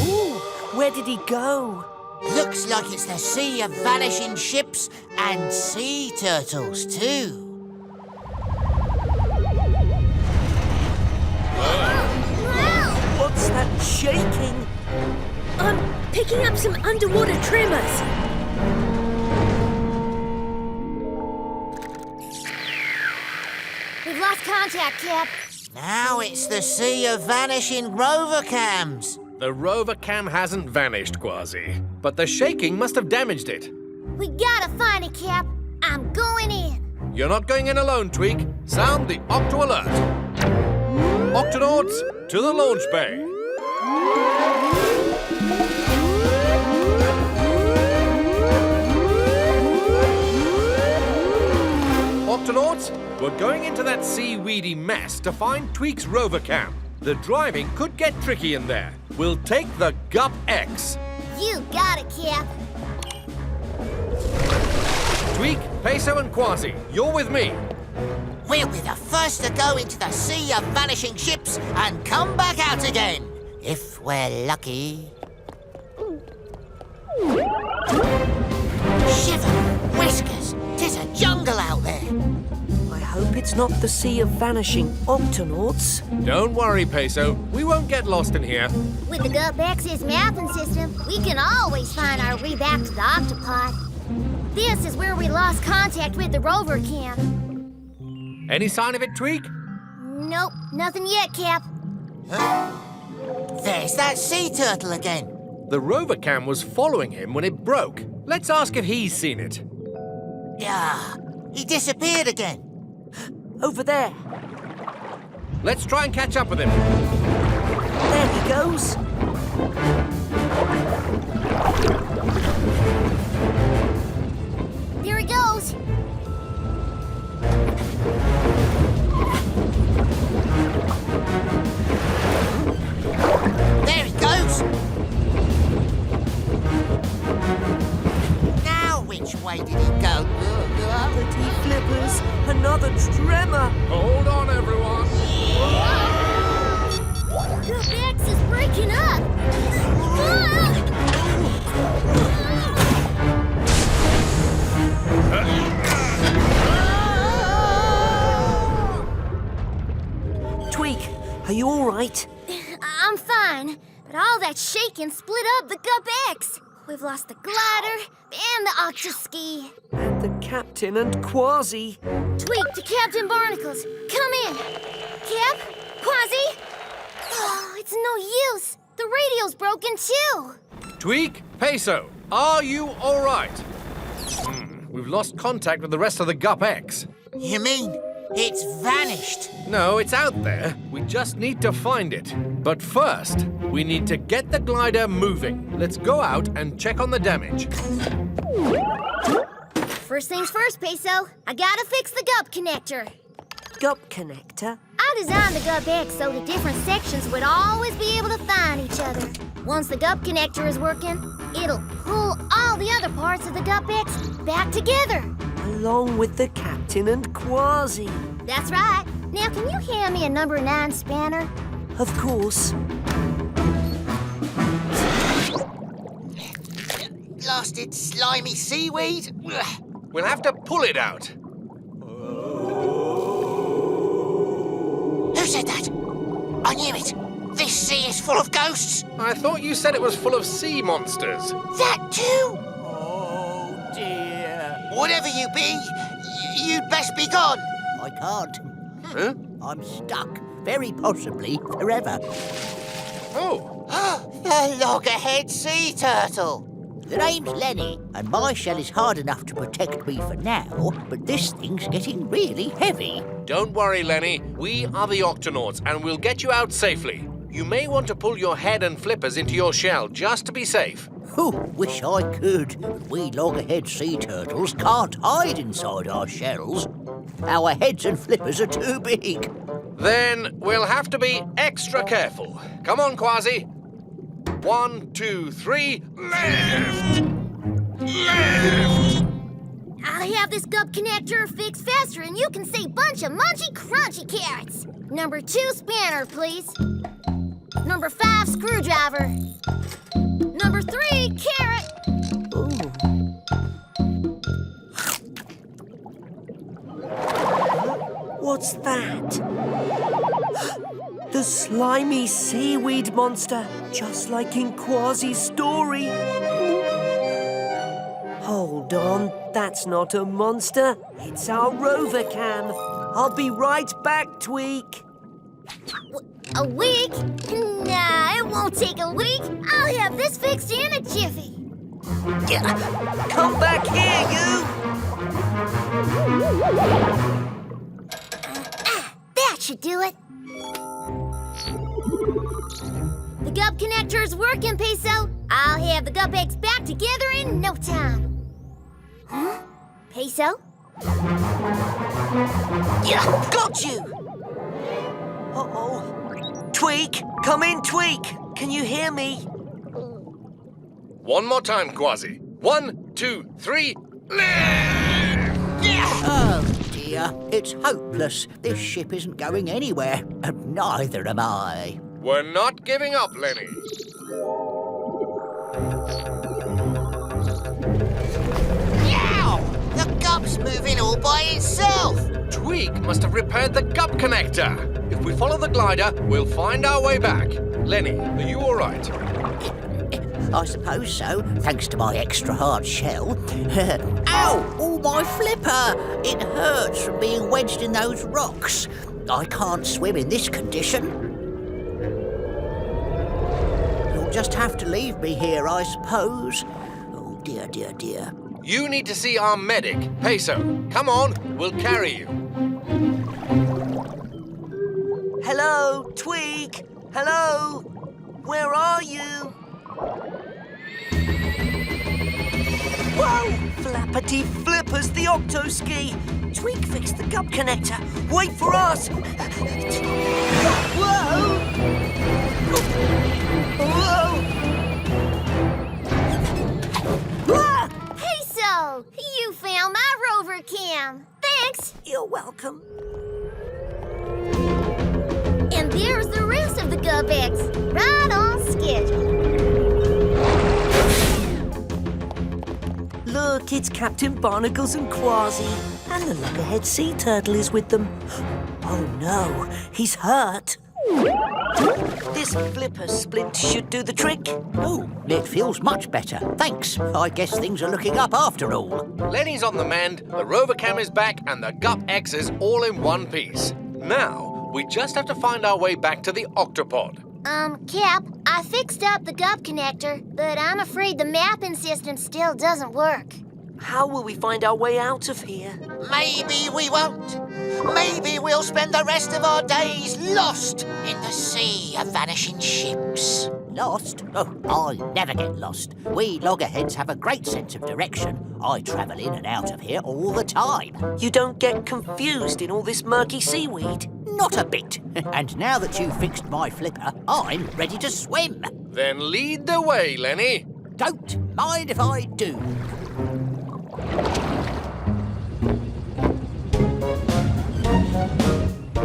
Ooh, where did he go? Looks like it's the Sea of Vanishing Ships and sea turtles, too. What's that shaking? I'm picking up some underwater tremors. We've lost contact, Cap. Now it's the Sea of Vanishing rover cams. The rover cam hasn't vanished, Kwazii, but the shaking must have damaged it. We gotta find it, Cap. I'm going in. You're not going in alone, Tweak. Sound the Octo alert. Octonauts, to the launch bay. Octonauts, we're going into that seaweedy mess to find Tweak's rover cam. The driving could get tricky in there. We'll take the Gup X. You got it, Cap. Tweak, Peso and Kwazii, you're with me. We'll be the first to go into the Sea of Vanishing Ships and come back out again, if we're lucky. Shiver, whiskers, 'tis a jungle out there. I hope it's not the Sea of Vanishing Octonauts. Don't worry, Peso. We won't get lost in here. With the Gup X's mapping system, we can always find our way back to the Octopod. This is where we lost contact with the rover cam. Any sign of it, Tweak? Nope, nothing yet, Cap. There's that sea turtle again. The rover cam was following him when it broke. Let's ask if he's seen it. Yeah, he disappeared again. Over there. Let's try and catch up with him. There he goes. There he goes. There he goes. Now which way did he go? Pretty flippers. another tremor. Hold on, everyone. Gup X is breaking up. Tweak, are you all right? I'm fine, but all that shaking split up the Gup X. We've lost the glider and the octoski. And the captain and Kwazii. Tweak to Captain Barnacles. Come in. Cap? Kwazii? Oh, it's no use. The radio's broken too. Tweak, Peso, are you all right? We've lost contact with the rest of the Gup X. You mean it's vanished? No, it's out there. We just need to find it. But first, we need to get the glider moving. Let's go out and check on the damage. First things first, Peso. I gotta fix the Gup connector. Gup connector? I designed the Gup X so the different sections would always be able to find each other. Once the Gup connector is working, it'll pull all the other parts of the Gup X back together. Along with the captain and Kwazii. That's right. Now, can you hand me a number 9 spanner? Of course. Blasted slimy seaweed. We'll have to pull it out. Who said that? I knew it. This sea is full of ghosts. I thought you said it was full of sea monsters. That too? Oh, dear. Whatever you be, you'd best be gone. I can't. Huh? I'm stuck. Very possibly forever. Oh. A loggerhead sea turtle. The name's Lenny, and my shell is hard enough to protect me for now, but this thing's getting really heavy. Don't worry, Lenny. We are the Octonauts, and we'll get you out safely. You may want to pull your head and flippers into your shell just to be safe. Whew, wish I could. We loggerhead sea turtles can't hide inside our shells. Our heads and flippers are too big. Then we'll have to be extra careful. Come on, Kwazii. 1, 2, 3, left! Left! I'll have this Gup connector fixed faster and you can say bunch of munchy crunchy carrots. Number 2 spanner, please. Number 5 screwdriver. Number 3 carrot. What's that? The slimy seaweed monster, just like in Kwazii's story. Hold on, that's not a monster. It's our rover cam. I'll be right back, Tweak. A week? Nah, it won't take a week. I'll have this fixed in a jiffy. Come back here, you! That should do it. The Gup connector's working, Peso. I'll have the Gup X back together in no time. Huh? Peso? Yeah, got you! Uh-oh. Tweak! Come in, Tweak! Can you hear me? One more time, Kwazii. 1, 2, 3, left! Oh, dear. It's hopeless. This ship isn't going anywhere, and neither am I. We're not giving up, Lenny. Yow! The Gup's moving all by itself. Tweak must have repaired the Gup connector. If we follow the glider, we'll find our way back. Lenny, are you all right? I suppose so, thanks to my extra hard shell. Ow! Oh, my flipper! It hurts from being wedged in those rocks. I can't swim in this condition. You'll just have to leave me here, I suppose. Oh, dear, dear, dear. You need to see our medic, Peso. Come on, we'll carry you. Hello, Tweak! Hello! Where are you? Whoa! Flappity flippers, the octoski! Tweak fixed the Gup connector. Wait for us! Whoa! Whoa! Ah! Peso! You found my rover cam. Thanks. You're welcome. And there's the rest of the Gup X. Right on schedule. Look, it's Captain Barnacles and Kwazii. And the loggerhead sea turtle is with them. Oh no, he's hurt. This flipper splint should do the trick. Oh, it feels much better. Thanks. I guess things are looking up after all. Lenny's on the mend, the rover cam is back, and the Gup X is all in one piece. Now, we just have to find our way back to the Octopod. Cap, I fixed up the Gup connector, but I'm afraid the mapping system still doesn't work. How will we find our way out of here? Maybe we won't. Maybe we'll spend the rest of our days lost in the sea of vanishing ships. Lost? Oh, I'll never get lost. We loggerheads have a great sense of direction. I travel in and out of here all the time. You don't get confused in all this murky seaweed? Not a bit. And now that you've fixed my flipper, I'm ready to swim. Then lead the way, Lenny. Don't mind if I do.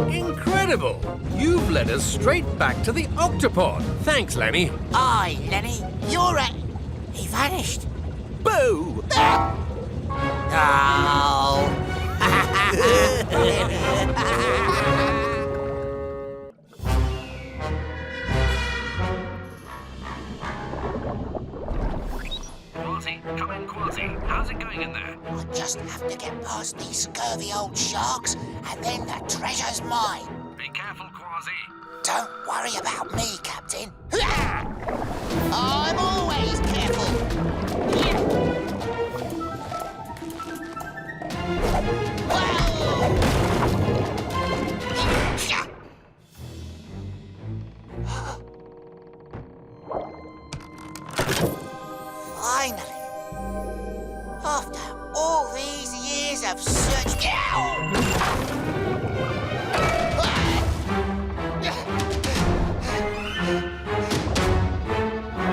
Incredible! You've led us straight back to the Octopod. Thanks, Lenny. Aye, Lenny, you're a... He vanished. Boo! Kwazii, come in, Kwazii. How's it going in there? I just have to get past these scurvy old sharks, and then the treasure's mine. Be careful, Kwazii. Don't worry about me, Captain. I'm always careful. Finally, after all these years of search...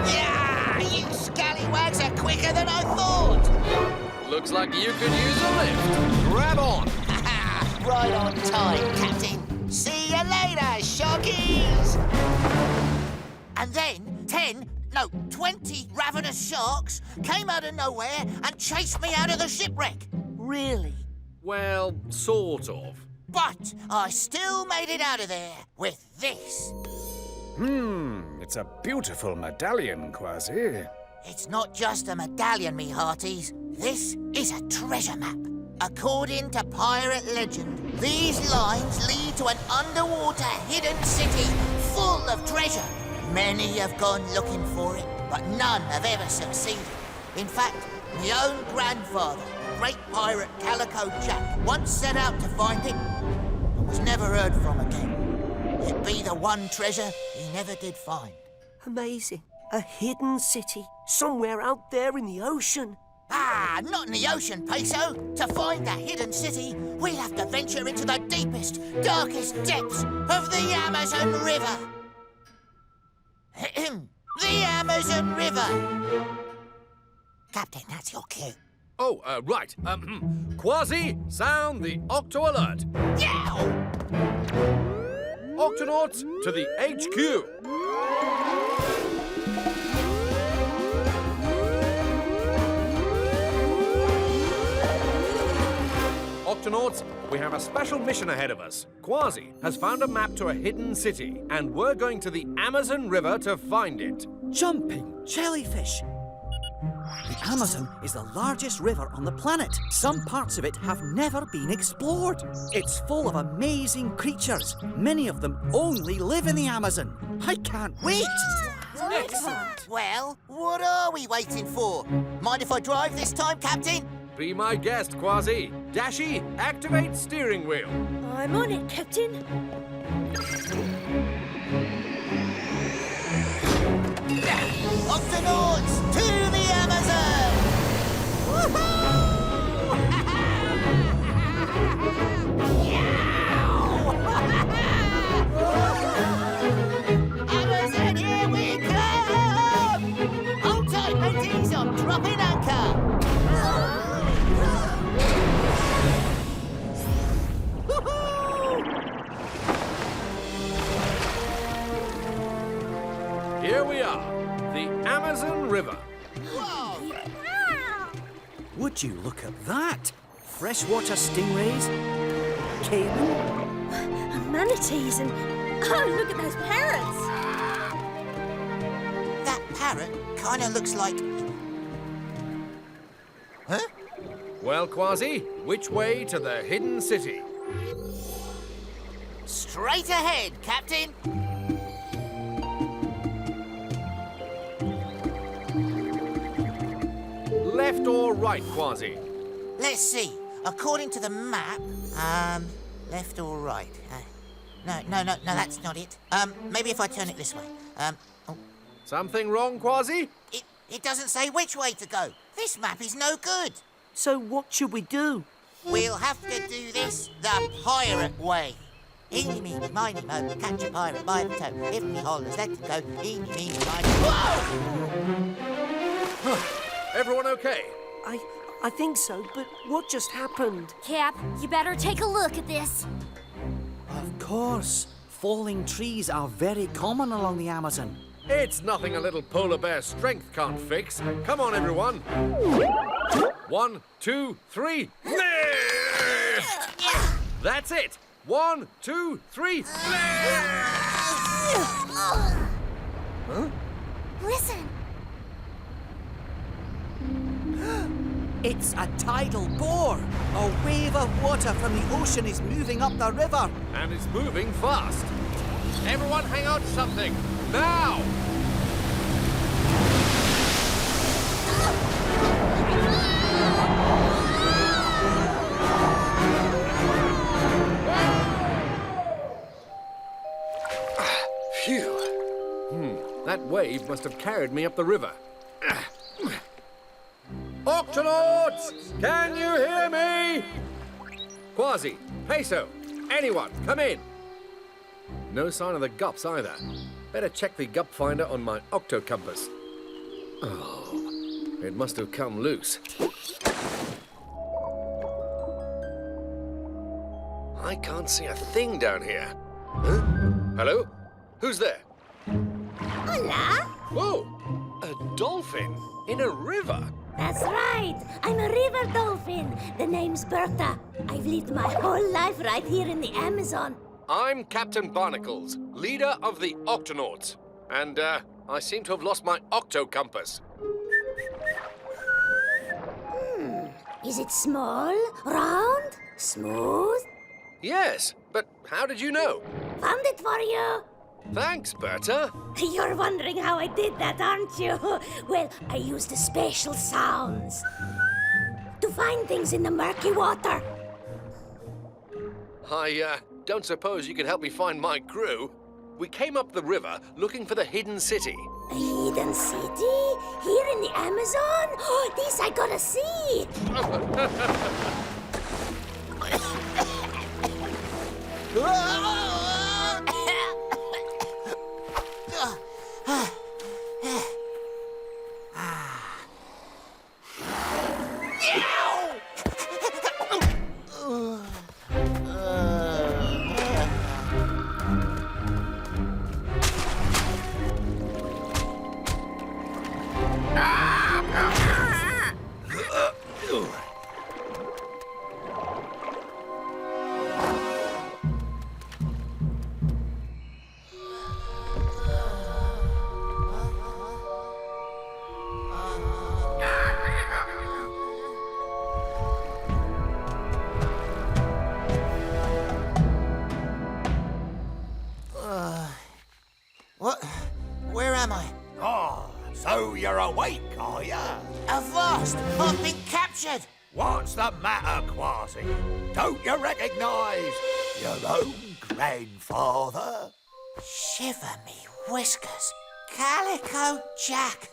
Yeah, you scallywags are quicker than I thought. Looks like you could use a lift. Grab on. Right on time, Captain. See you later, sharkies. And then 20 ravenous sharks came out of nowhere and chased me out of the shipwreck. Really? Well, sort of. But I still made it out of there with this. It's a beautiful medallion, Kwazii. It's not just a medallion, me hearties. This is a treasure map. According to pirate legend, these lines lead to an underwater hidden city full of treasure. Many have gone looking for it, but none have ever succeeded. In fact, my own grandfather, great pirate Calico Jack, once set out to find it and was never heard from again. It be the one treasure he never did find. Amazing. A hidden city somewhere out there in the ocean. Ah, not in the ocean, Peso. To find the hidden city, we'll have to venture into the deepest, darkest depths of the Amazon River. The Amazon River. Captain, that's your cue. Oh, right. Kwazii, sound the Octo alert. Yow! Octonauts to the HQ. Octonauts, we have a special mission ahead of us. Kwazii has found a map to a hidden city, and we're going to the Amazon River to find it. Jumping jellyfish. The Amazon is the largest river on the planet. Some parts of it have never been explored. It's full of amazing creatures. Many of them only live in the Amazon. I can't wait! Excellent. Well, what are we waiting for? Mind if I drive this time, Captain? Be my guest, Kwazii. Dashi, activate steering wheel. I'm on it, Captain. Octonauts to the Amazon! Amazon, here we come! Hold tight, mateys, I'm dropping anchor! Amazon River. Would you look at that? Freshwater stingrays, caiman, Manatees and... Oh, look at those parrots! That parrot kind of looks like... Huh? Well, Kwazii, which way to the hidden city? Straight ahead, Captain. Left or right, Kwazii? Let's see. According to the map, left or right? No, that's not it. Maybe if I turn it this way. Oh, Something wrong, Kwazii? it doesn't say which way to go. This map is no good. So what should we do? We'll have to do this the pirate way. Eeny, meeny, miny, mo, catch a pirate by the toe. If he hollers, let it go. Eeny, meeny, miny, Whoa! Everyone okay? I think so, but what just happened? Cap, you better take a look at this. Of course. Falling trees are very common along the Amazon. It's nothing a little polar bear strength can't fix. Come on, everyone. 1, 2, 3. Lift! That's it. 1, 2, 3. Lift! Huh? Listen. It's a tidal bore. A wave of water from the ocean is moving up the river. And it's moving fast. Everyone hang on to something. Now! Phew. That wave must have carried me up the river. Octonauts! Can you hear me? Kwazii, Peso, anyone, come in. No sign of the Gups either. Better check the Gup finder on my octocompass. Oh, it must have come loose. I can't see a thing down here. Huh? Hello? Who's there? Hola! Whoa! A dolphin in a river. That's right. I'm a river dolphin. The name's Berta. I've lived my whole life right here in the Amazon. I'm Captain Barnacles, leader of the Octonauts. And, I seem to have lost my octocompass. Is it small, round, smooth? Yes, but how did you know? Found it for you. Thanks, Berta. You're wondering how I did that, aren't you? Well, I used special sounds to find things in the murky water. I, don't suppose you could help me find my crew? We came up the river looking for the hidden city. A hidden city? Here in the Amazon? Oh, this I gotta see. What? Where am I? Oh, so you're awake, are ya? Avast! I've been captured! What's the matter, Kwazii? Don't you recognise your own grandfather? Shiver me whiskers. Calico Jack.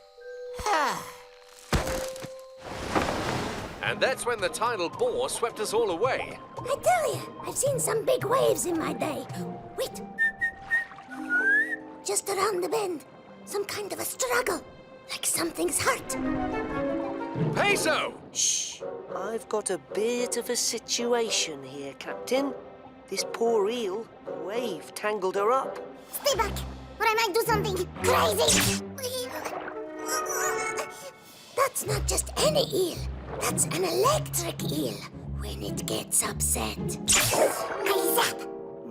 And that's when the tidal bore swept us all away. I tell you, I've seen some big waves in my day. Wait. Just around the bend, some kind of a struggle, like something's hurt. Peso! Shh. I've got a bit of a situation here, Captain. This poor eel, a wave tangled her up. Stay back, or I might do something crazy. That's not just any eel. That's an electric eel when it gets upset.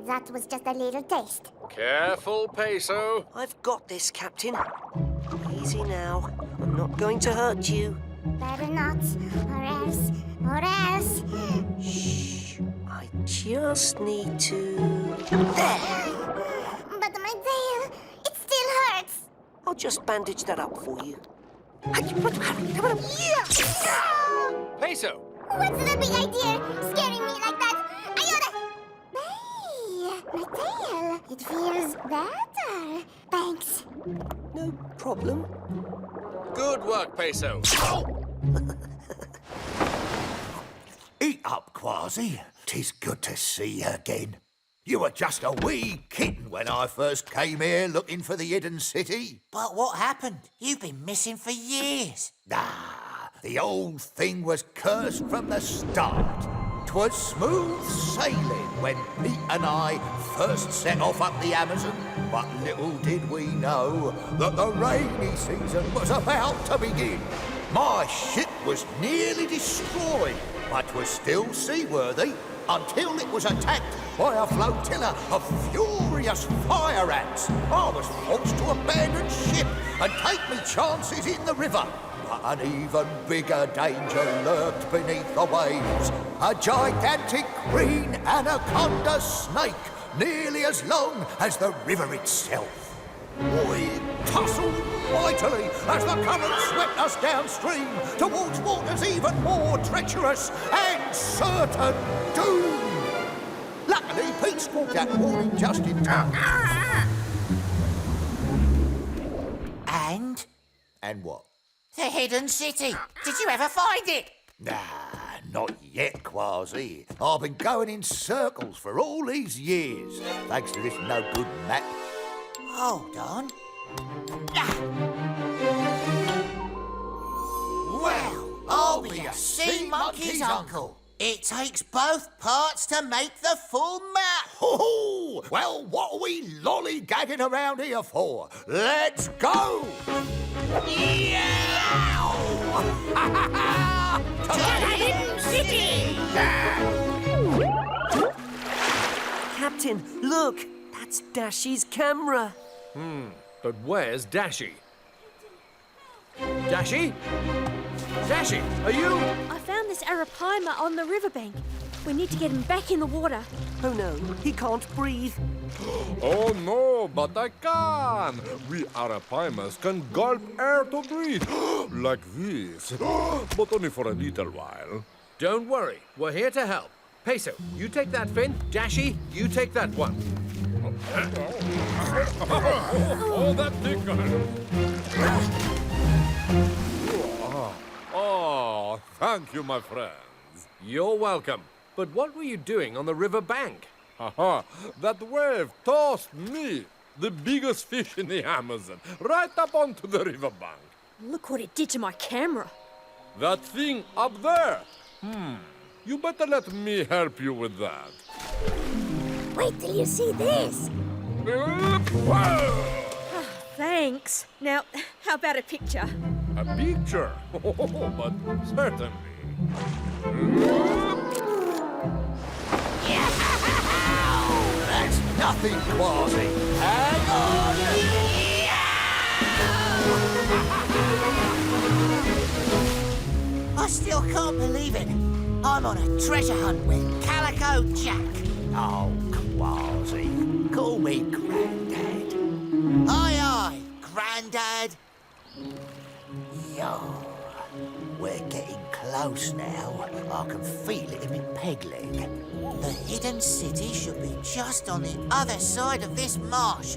That was just a little taste. Careful, Peso. I've got this, Captain. Easy now. I'm not going to hurt you. Better not, or else. Shh. I just need to... But my tail, it still hurts. I'll just bandage that up for you. Peso! What's the big idea? Scaring me like that? Hey, my tail. It feels better. Thanks. No problem. Good work, Peso. Eat up, Kwazii. 'Tis good to see you again. You were just a wee kitten when I first came here looking for the hidden city. But what happened? You've been missing for years. Ah, the old thing was cursed from the start. 'Twas smooth sailing when Pete and I first set off up the Amazon. But little did we know that the rainy season was about to begin. My ship was nearly destroyed, but was still seaworthy until it was attacked by a flotilla of furious fire ants. I was forced to abandon ship and take me chances in the river. But an even bigger danger lurked beneath the waves. A gigantic green anaconda snake, nearly as long as the river itself. We tussled mightily as the current swept us downstream towards waters even more treacherous and certain doom. Luckily, Pete squawked that warning just in time. And? And what? The hidden city. Did you ever find it? Nah, not yet, Kwazii. I've been going in circles for all these years, thanks to this no-good map. Hold on. Well, I'll be a sea monkey's uncle. It takes both parts to make the full map. Oh, well, what are we lollygagging around here for? Let's go! To the hidden city! Captain, look! That's Dashy's camera. But where's Dashi? Dashi? Dashi, are you? I found this arapaima on the riverbank. We need to get him back in the water. Oh no, he can't breathe. Oh no, but I can! We arapaimas can gulp air to breathe, like this, but only for a little while. Don't worry, we're here to help. Peso, you take that fin. Dashi, you take that one. Oh, that tickles! Oh, thank you, my friends. You're welcome. But what were you doing on the river bank? Haha, that wave tossed me, the biggest fish in the Amazon, right up onto the riverbank. Look what it did to my camera. That thing up there. You better let me help you with that. Wait till you see this. Thanks. Now, how about a picture? A picture? Oh, but certainly. That's nothing, Kwazii. Hang on! I still can't believe it. I'm on a treasure hunt with Calico Jack. Oh, Kwazii. Call me Grandad. Aye, aye, Grandad. Yo, we're getting close now. I can feel it in my peg leg. The hidden city should be just on the other side of this marsh.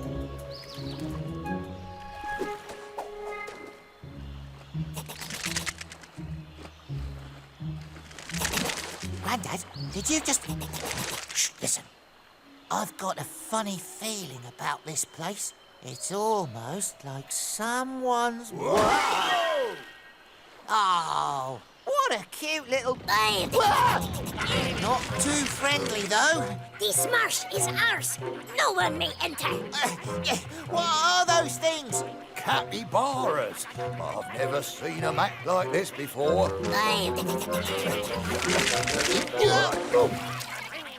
Grandad, did you just... Shh, listen. I've got a funny feeling about this place. It's almost like someone's... Whoa! Oh, What a cute little... Not too friendly, though. This marsh is ours. No one may enter. What are those things? Capybaras. I've never seen them act like this before.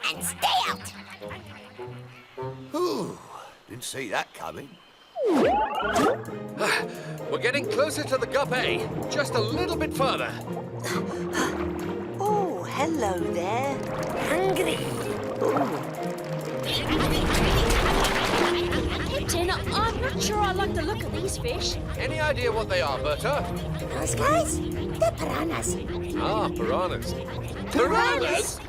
And stay out. Ooh, didn't see that coming. We're getting closer to the Gup A. Just a little bit further. Oh, hello there. Hungry. Captain, I'm not sure I like the look of these fish. Any idea what they are, Berta? Those guys? They're piranhas. Ah, piranhas. Piranhas?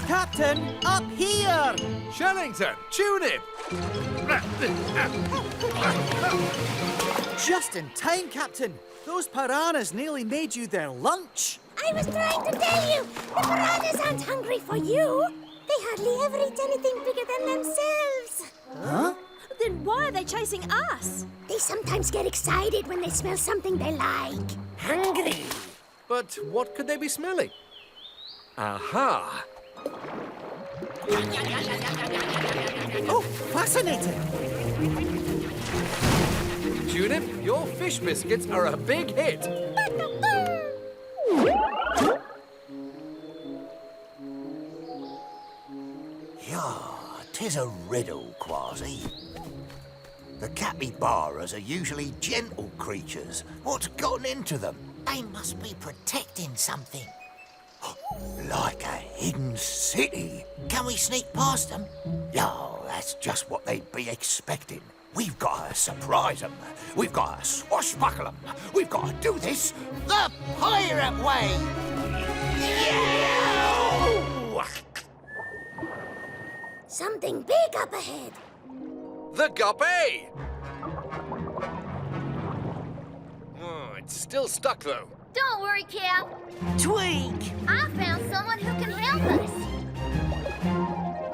Captain, up here! Shellington, tune in! Just in time, Captain. Those piranhas nearly made you their lunch. I was trying to tell you, the piranhas aren't hungry for you. They hardly ever eat anything bigger than themselves. Huh? Then why are they chasing us? They sometimes get excited when they smell something they like. Hungry. But what could they be smelling? Aha! Oh, fascinating! Junip, your fish biscuits are a big hit. Yeah, 'tis a riddle, Kwazii. The capybaras are usually gentle creatures. What's gotten into them? They must be protecting something. Like a hidden city. Can we sneak past them? Yeah, that's just what they'd be expecting. We've got to surprise them. We've got to swashbuckle them. We've got to do this The pirate way! Something big up ahead. The Gup A! Oh, it's still stuck, though. Don't worry, Cap. Tweak! I found someone who can help us.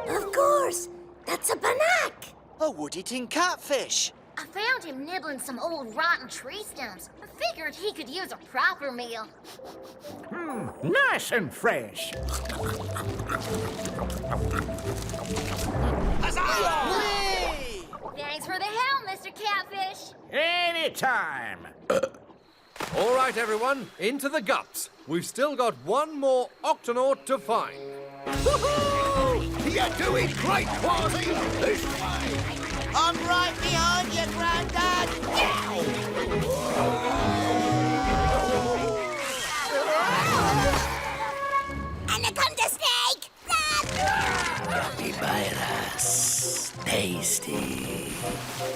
Of course. That's a banak. A wood-eating catfish. I found him nibbling some old rotten tree stems. I figured he could use a proper meal. Nice and fresh. Thanks for the help, Mr. Catfish. Anytime. All right, everyone, into the Gups. We've still got one more Octonaut to find. You're doing great, Kwazii! This way! I'm right behind you, Grandad! Anaconda snake! Capybaras. Tasty.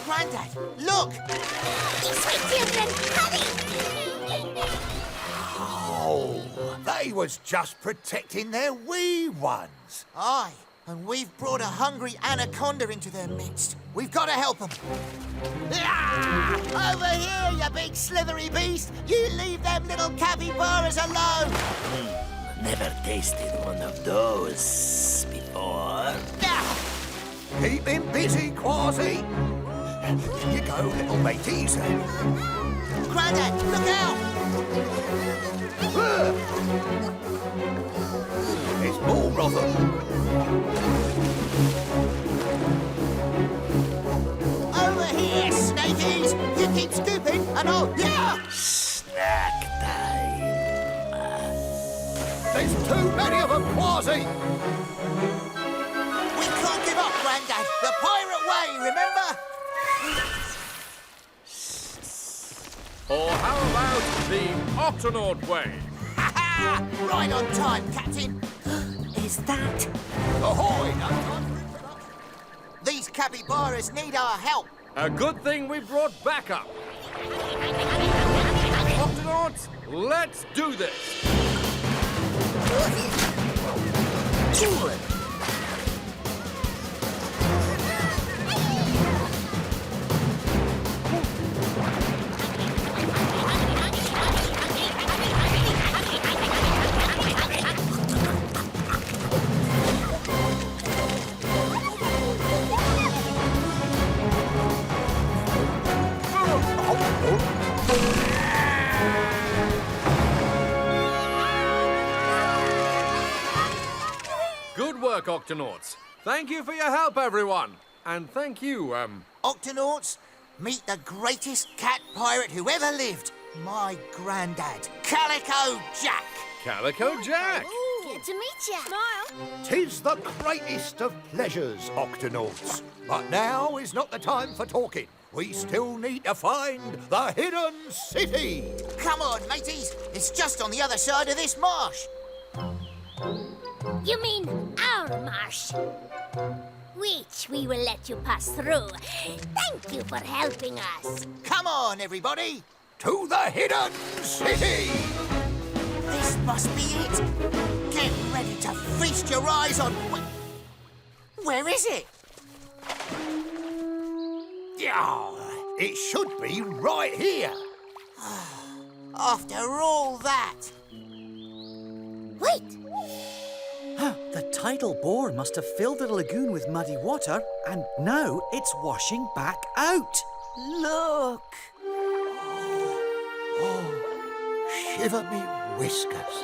Grandad, look! Sweet children, hurry! Oh, they was just protecting their wee ones. Aye, and we've brought a hungry anaconda into their midst. We've got to help them. Over here, you big slithery beast! You leave them little capybaras alone! Never tasted one of those before. Keep him busy, Kwazii. You go, little mateys. Grandad, look out! There's more of them. Over here, snakies! You keep scooping, and I'll... Snack time. There's too many of them, Kwazii. We can't give up, Grandad. The pirate way, remember? Or how about the Octonaut way? Right on time, Captain. Is that... Ahoy! These capybaras need our help. A good thing we brought backup. Octonauts, let's do this. work, Octonauts. Thank you for your help, everyone. And thank you, Octonauts, meet the greatest cat pirate who ever lived. My granddad, Calico Jack. Calico Jack. Good to meet you. Smile. 'Tis the greatest of pleasures, Octonauts. But now is not the time for talking. We still need to find the hidden city. Come on, mateys. It's just on the other side of this marsh. You mean our marsh? Which we will let you pass through. Thank you for helping us. Come on, everybody. To the hidden city. This must be it. Get ready to feast your eyes on... Where is it? Yeah, it should be right here. After all that. Wait! The tidal bore must have filled the lagoon with muddy water, and now it's washing back out. Look. Shiver me whiskers.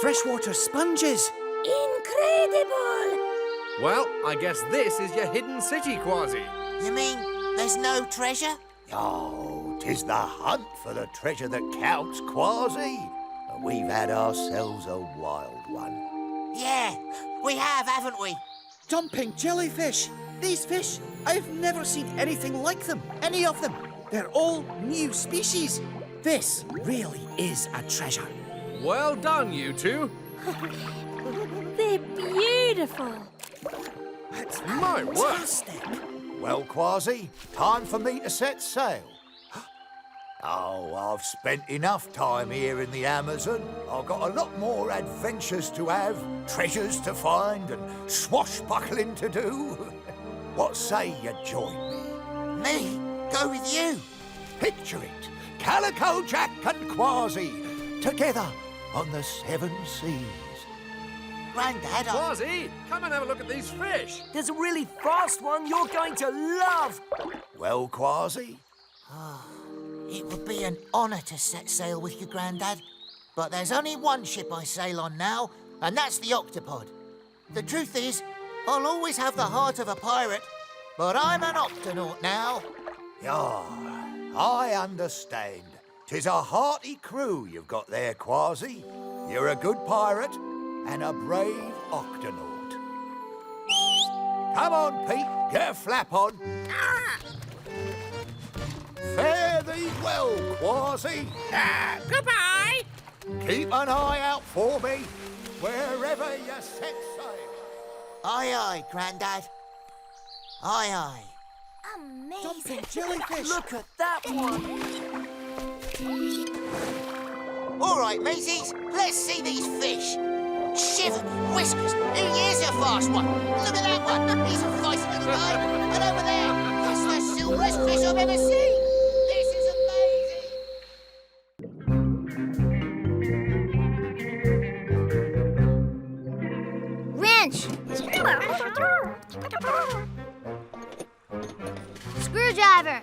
Freshwater sponges. Incredible! Well, I guess this is your hidden city, Kwazii. You mean there's no treasure? Oh, 'tis the hunt for the treasure that counts, Kwazii. And we've had ourselves a wild one. Yeah, we have, haven't we? Jumping jellyfish. These fish, I've never seen anything like them. Any of them. They're all new species. This really is a treasure. Well done, you two. They're beautiful. That's My word. fantastic. Well, Kwazii, time for me to set sail. Oh, I've spent enough time here in the Amazon. I've got a lot more adventures to have, treasures to find, and swashbuckling to do. What say you join me? Me? Go with you? Picture it. Calico Jack and Kwazii, together on the 7 seas. Granddad, Kwazii, come and have a look at these fish. There's a really fast one you're going to love. Well, Kwazii? It would be an honour to set sail with you, Grandad. But there's only one ship I sail on now, and that's the Octopod. The truth is, I'll always have the heart of a pirate, but I'm an Octonaut now. Yeah, I understand. 'Tis a hearty crew you've got there, Kwazii. You're a good pirate and a brave Octonaut. Come on, Pete, get a flap on. Fare thee well, Kwazii. Goodbye! Keep an eye out for me wherever you set sail. Aye, aye, Grandad. Aye, aye. Amazing. Jellyfish. Look at that one. All right, mateys, let's see these fish. Shiver me whiskers, who here's a fast one? Look at that one, he's a feisty little guy. And over there, that's the silverest fish I've ever seen. This is amazing. Wrench. Screwdriver.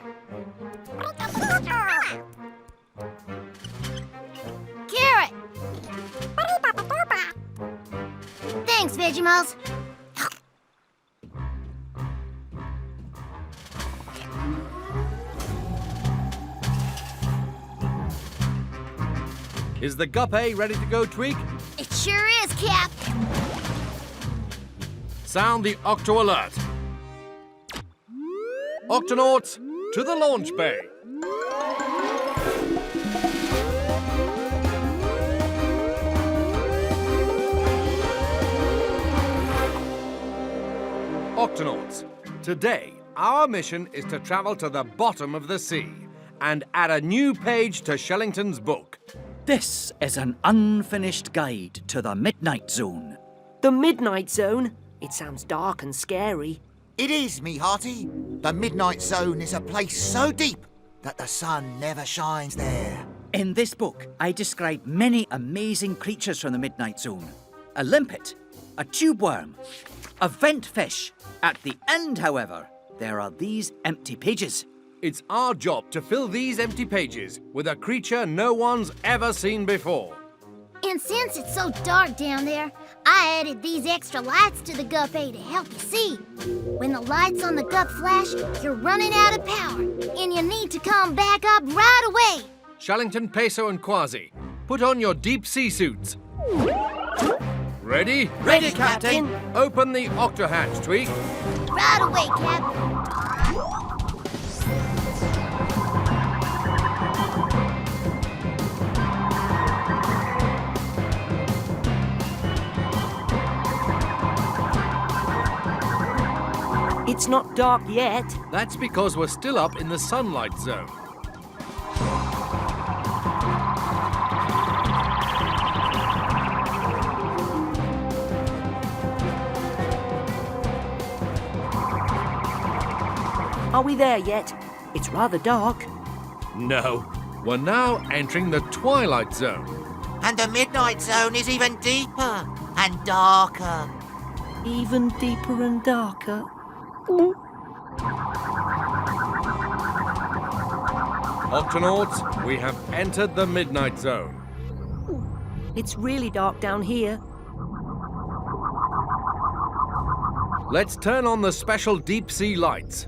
Carrot. Thanks, Vegemals. Is the Gup A ready to go, Tweak? It sure is, Cap. Sound the Octo alert. Octonauts, to the launch bay. Octonauts, today our mission is to travel to the bottom of the sea and add a new page to Shellington's book. This is an unfinished guide to the Midnight Zone. The Midnight Zone? It sounds dark and scary. It is, me hearty. The Midnight Zone is a place so deep that the sun never shines there. In this book, I describe many amazing creatures from the Midnight Zone. A limpet, a tube worm, a vent fish. At the end, however, there are these empty pages. It's our job to fill these empty pages with a creature no one's ever seen before. And since it's so dark down there, I added these extra lights to the Gup A to help you see. When the lights on the Gup flash, you're running out of power, and you need to come back up right away. Shellington, Peso, and Kwazii, put on your deep sea suits. Ready? Ready, Captain. Open the octo hatch, Tweak. Right away, Captain. It's not dark yet. That's because we're still up in the sunlight zone. Are we there yet? It's rather dark. No, we're now entering the twilight zone. And the midnight zone is even deeper and darker. Even deeper and darker. Octonauts, we have entered the midnight zone. It's really dark down here. Let's turn on the special deep sea lights.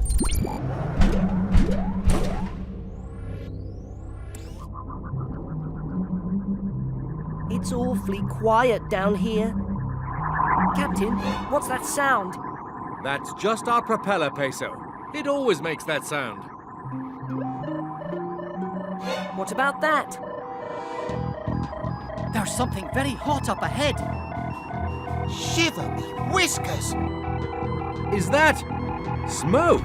It's awfully quiet down here. Captain, what's that sound? That's just our propeller, Peso. It always makes that sound. What about that? There's something very hot up ahead. Shiver me whiskers! Is that smoke?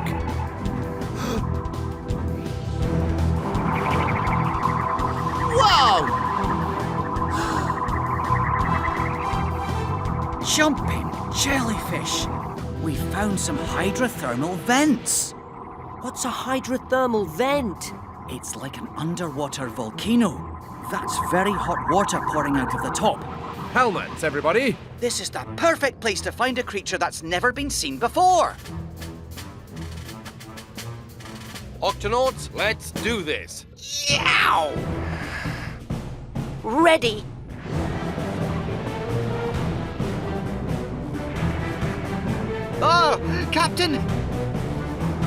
Whoa! Jumping jellyfish. We found some hydrothermal vents. What's a hydrothermal vent? It's like an underwater volcano. That's very hot water pouring out of the top. Helmets, everybody. This is the perfect place to find a creature that's never been seen before. Octonauts, let's do this. Yow! Ready. Oh, Captain!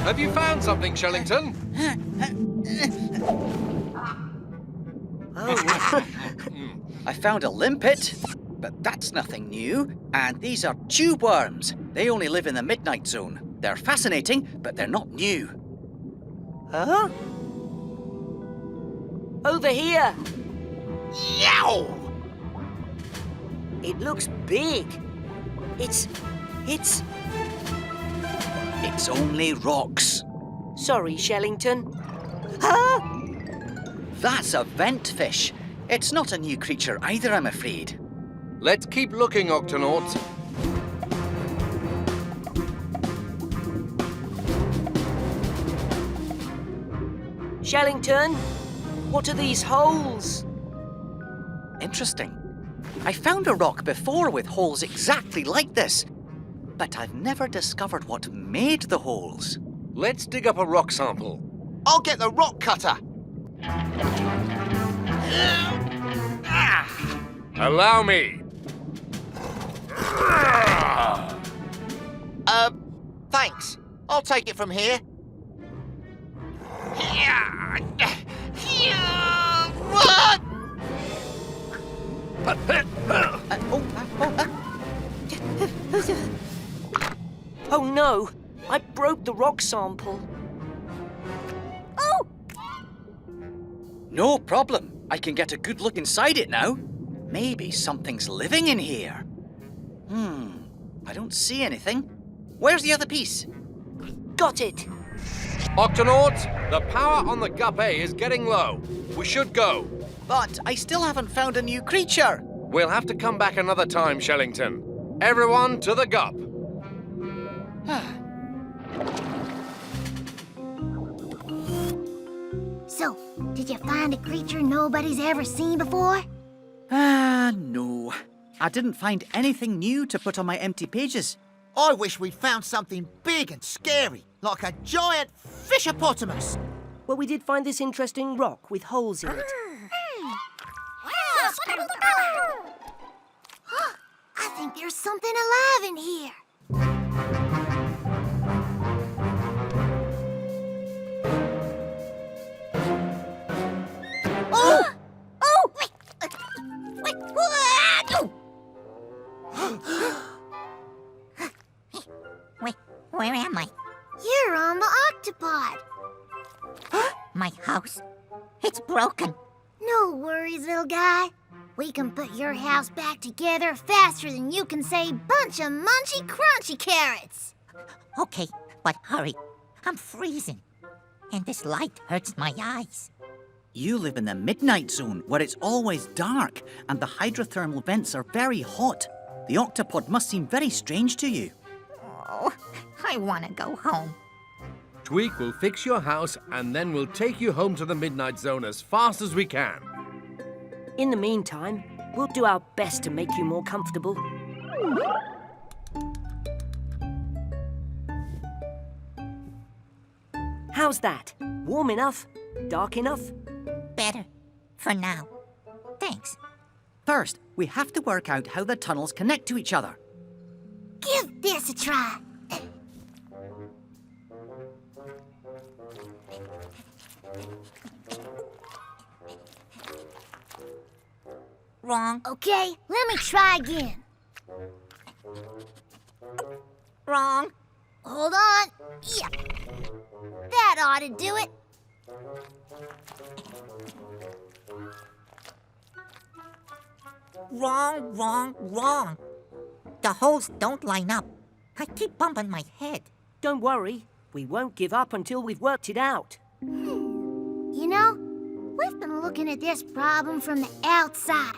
Have you found something, Shellington? I found a limpet, but that's nothing new. And these are tube worms. They only live in the midnight zone. They're fascinating, but they're not new. Huh? Over here. Yow! It looks big. It's only rocks. Sorry, Shellington. Huh? That's a vent fish. It's not a new creature either, I'm afraid. Let's keep looking, Octonauts. Shellington, what are these holes? Interesting. I found a rock before with holes exactly like this, but I've never discovered what made the holes. Let's dig up a rock sample. I'll get the rock cutter. Allow me. Thanks. I'll take it from here. Oh no, I broke the rock sample. Oh! No problem. I can get a good look inside it now. Maybe something's living in here. I don't see anything. Where's the other piece? Got it. Octonauts, the power on the Gup A is getting low. We should go. But I still haven't found a new creature. We'll have to come back another time, Shellington. Everyone to the Gup. So, did you find a creature nobody's ever seen before? No. I didn't find anything new to put on my empty pages. I wish we'd found something big and scary, like a giant fishopotamus. Well, we did find this interesting rock with holes in it. I think there's something alive in here. Oh! Oh! Where am I? You're on the Octopod. My house? It's broken. No worries, little guy. We can put your house back together faster than you can say bunch of munchy crunchy carrots. Okay, but hurry. I'm freezing. And this light hurts my eyes. You live in the midnight zone where it's always dark and the hydrothermal vents are very hot. The octopod must seem very strange to you. Oh, I want to go home. Tweak will fix your house and then we'll take you home to the Midnight Zone as fast as we can. In the meantime, we'll do our best to make you more comfortable. How's that? Warm enough? Dark enough? Better. For now. Thanks. First, we have to work out how the tunnels connect to each other. Give this a try. Wrong. Okay, let me try again. Wrong. Hold on. Yeah. That ought to do it. Wrong, wrong, wrong. The holes don't line up. I keep bumping my head. Don't worry. We won't give up until we've worked it out. You know, we've been looking at this problem from the outside,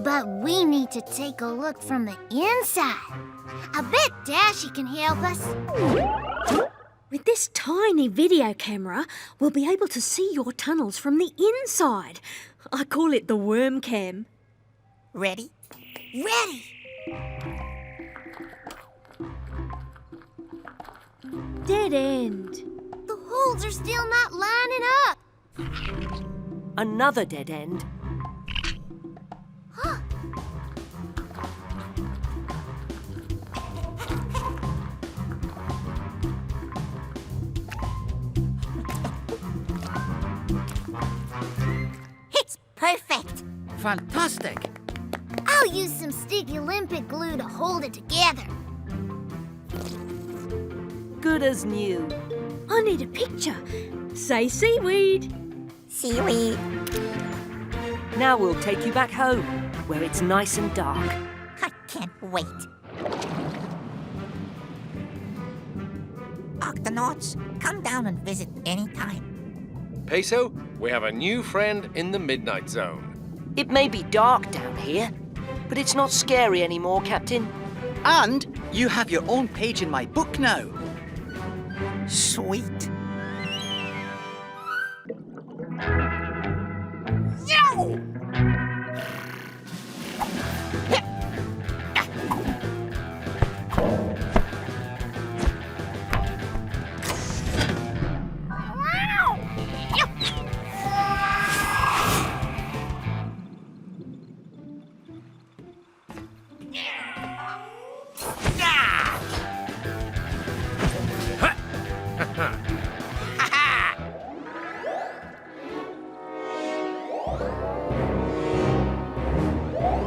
but we need to take a look from the inside. I bet Dashy can help us. With this tiny video camera, we'll be able to see your tunnels from the inside. I call it the worm cam. Ready? Ready! Dead end. The holes are still not lining up. Another dead end. Huh. It's perfect. Fantastic. I'll use some sticky limpet glue to hold it together. Good as new. I need a picture. Say seaweed. Seaweed. Now we'll take you back home, where it's nice and dark. I can't wait. Octonauts, come down and visit anytime. Peso, we have a new friend in the Midnight Zone. It may be dark down here, but it's not scary anymore, Captain. And you have your own page in my book now. Sweet.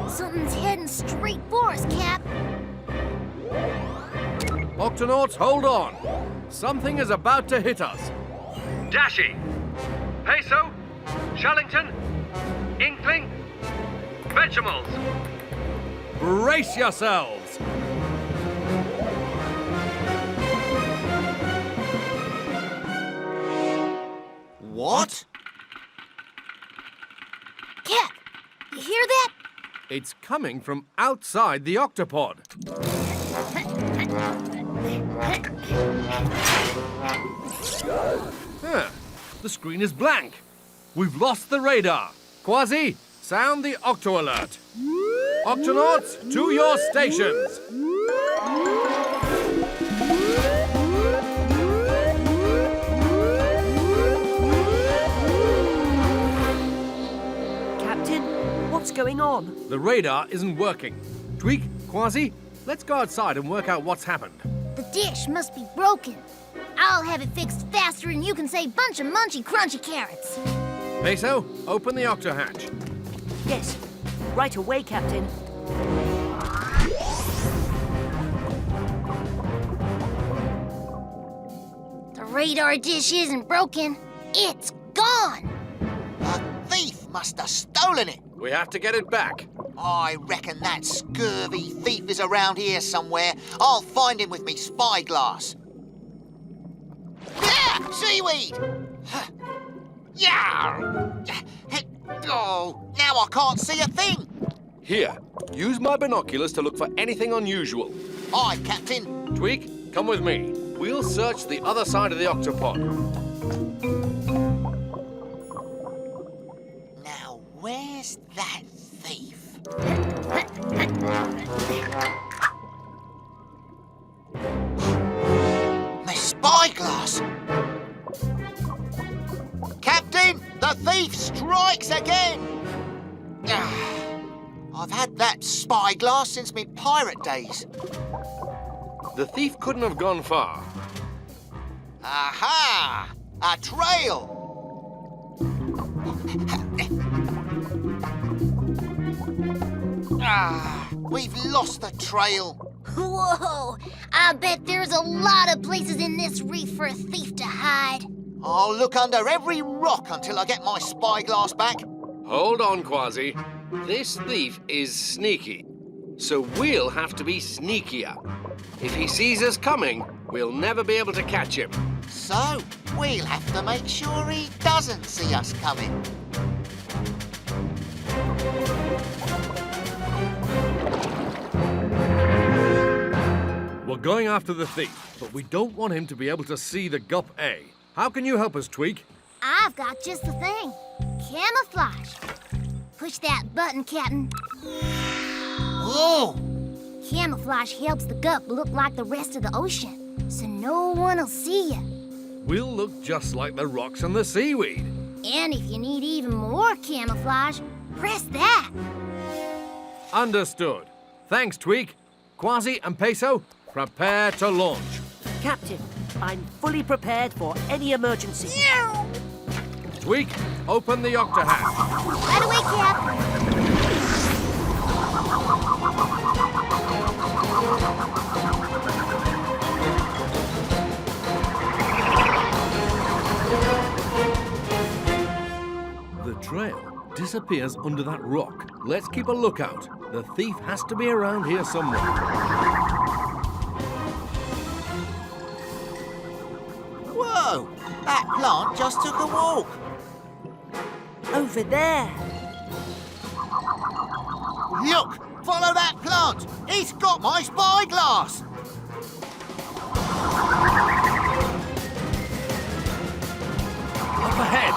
Something's heading straight for us, Cap. Octonauts, hold on. Something is about to hit us. Dashy, Peso, Shellington, Inkling, Vegetables. Brace yourselves. What? Cap, you hear that? It's coming from outside the octopod. The screen is blank. We've lost the radar. Kwazii, sound the octo alert. Octonauts, to your stations. Captain, what's going on? The radar isn't working. Tweak, Kwazii, let's go outside and work out what's happened. The dish must be broken. I'll have it fixed faster than you can say bunch of munchy crunchy carrots. Peso, open the octo hatch. Yes, right away, Captain. The radar dish isn't broken. It's gone. A thief must have stolen it. We have to get it back. I reckon that scurvy thief is around here somewhere. I'll find him with me spyglass. Yeah, seaweed! Yeah! Oh, now I can't see a thing. Here, use my binoculars to look for anything unusual. Aye, Captain. Tweak, come with me. We'll search the other side of the octopod. Now, where's that thief? My spyglass! Captain, the thief strikes again! I've had that spyglass since me pirate days. The thief couldn't have gone far. Aha! A trail! We've lost the trail. Whoa! I bet there's a lot of places in this reef for a thief to hide. I'll look under every rock until I get my spyglass back. Hold on, Kwazii. This thief is sneaky, so we'll have to be sneakier. If he sees us coming, we'll never be able to catch him. So, we'll have to make sure he doesn't see us coming. We're going after the thief, but we don't want him to be able to see the Gup A. How can you help us, Tweak? I've got just the thing. Camouflage. Push that button, Captain. Whoa! Camouflage helps the Gup look like the rest of the ocean, so no one will see you. We'll look just like the rocks and the seaweed. And if you need even more camouflage, press that. Understood. Thanks, Tweak. Kwazii and Peso, prepare to launch. Captain, I'm fully prepared for any emergency. Tweak, open the octo hatch. Right away, Cap. The trail disappears under that rock. Let's keep a lookout. The thief has to be around here somewhere. Whoa! That plant just took a walk. Over there. Look! Follow that plant! It's got my spyglass! Up ahead!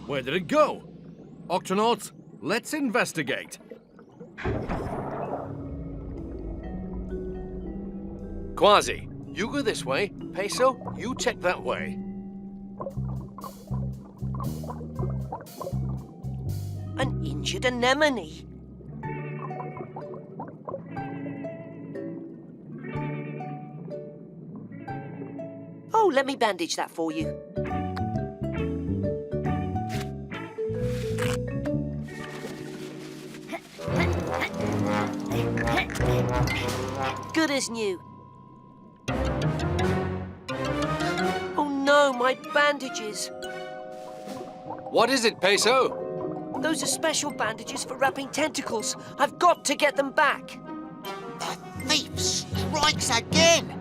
Where did it go? Octonauts, let's investigate. Kwazii, you go this way. Peso, you check that way. An injured anemone. Oh, let me bandage that for you. Good as new. Oh no, my bandages. What is it, Peso? Those are special bandages for wrapping tentacles. I've got to get them back. The thief strikes again.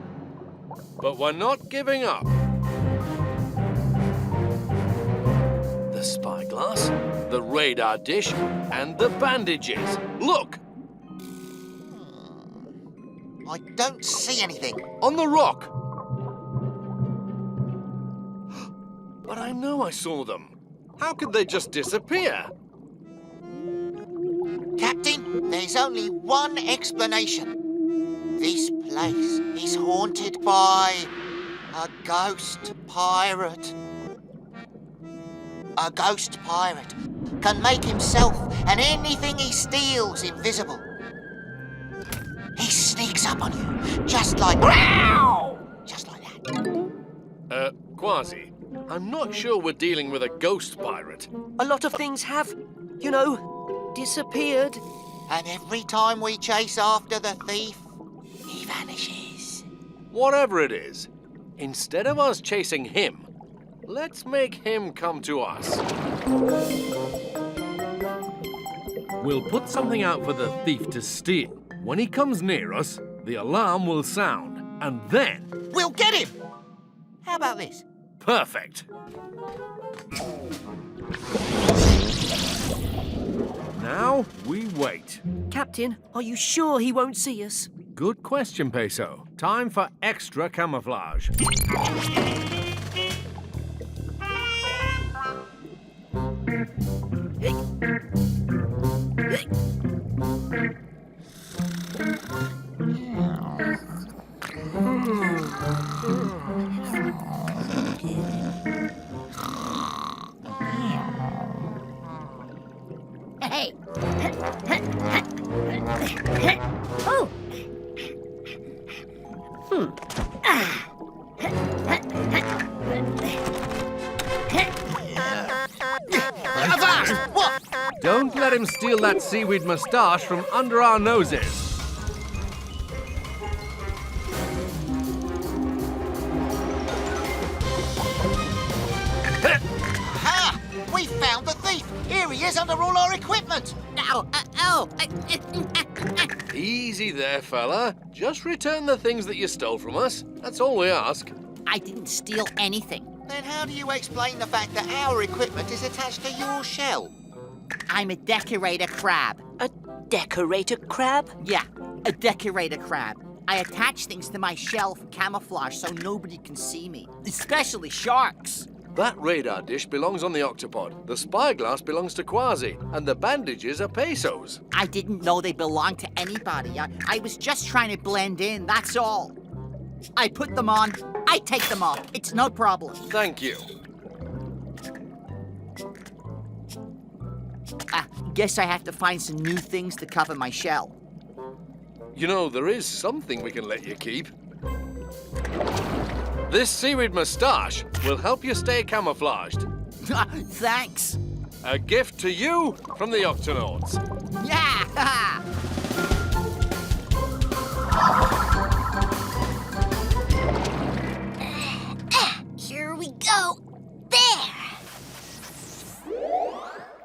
But we're not giving up. The spyglass, the radar dish, and the bandages. Look! I don't see anything. On the rock. But I know I saw them. How could they just disappear? Captain, there's only one explanation. The place is haunted by a ghost pirate. A ghost pirate can make himself and anything he steals invisible. He sneaks up on you, just like... Just like that. Kwazii, I'm not sure we're dealing with a ghost pirate. A lot of things have, you know, disappeared. And every time we chase after the thief, he vanishes. Whatever it is, instead of us chasing him, let's make him come to us. We'll put something out for the thief to steal. When he comes near us, the alarm will sound, and then... We'll get him! How about this? Perfect. Now we wait. Captain, are you sure he won't see us? Good question, Peso. Time for extra camouflage. Hey. Oh. What? Don't let him steal that seaweed moustache from under our noses. Ha! We found the thief! Here he is under all our equipment! Ow! Easy there, fella. Just return the things that you stole from us. That's all we ask. I didn't steal anything. Then how do you explain the fact that our equipment is attached to your shell? I'm a decorator crab. A decorator crab? Yeah, a decorator crab. I attach things to my shell for camouflage so nobody can see me, especially sharks. That radar dish belongs on the Octopod. The spyglass belongs to Kwazii, and the bandages are Peso's. I didn't know they belonged to anybody. I was just trying to blend in, that's all. I put them on, I take them off. It's no problem. Thank you. Guess I have to find some new things to cover my shell. You know, there is something we can let you keep. This seaweed moustache will help you stay camouflaged. Thanks. A gift to you from the Octonauts. Yeah! Here we go. There.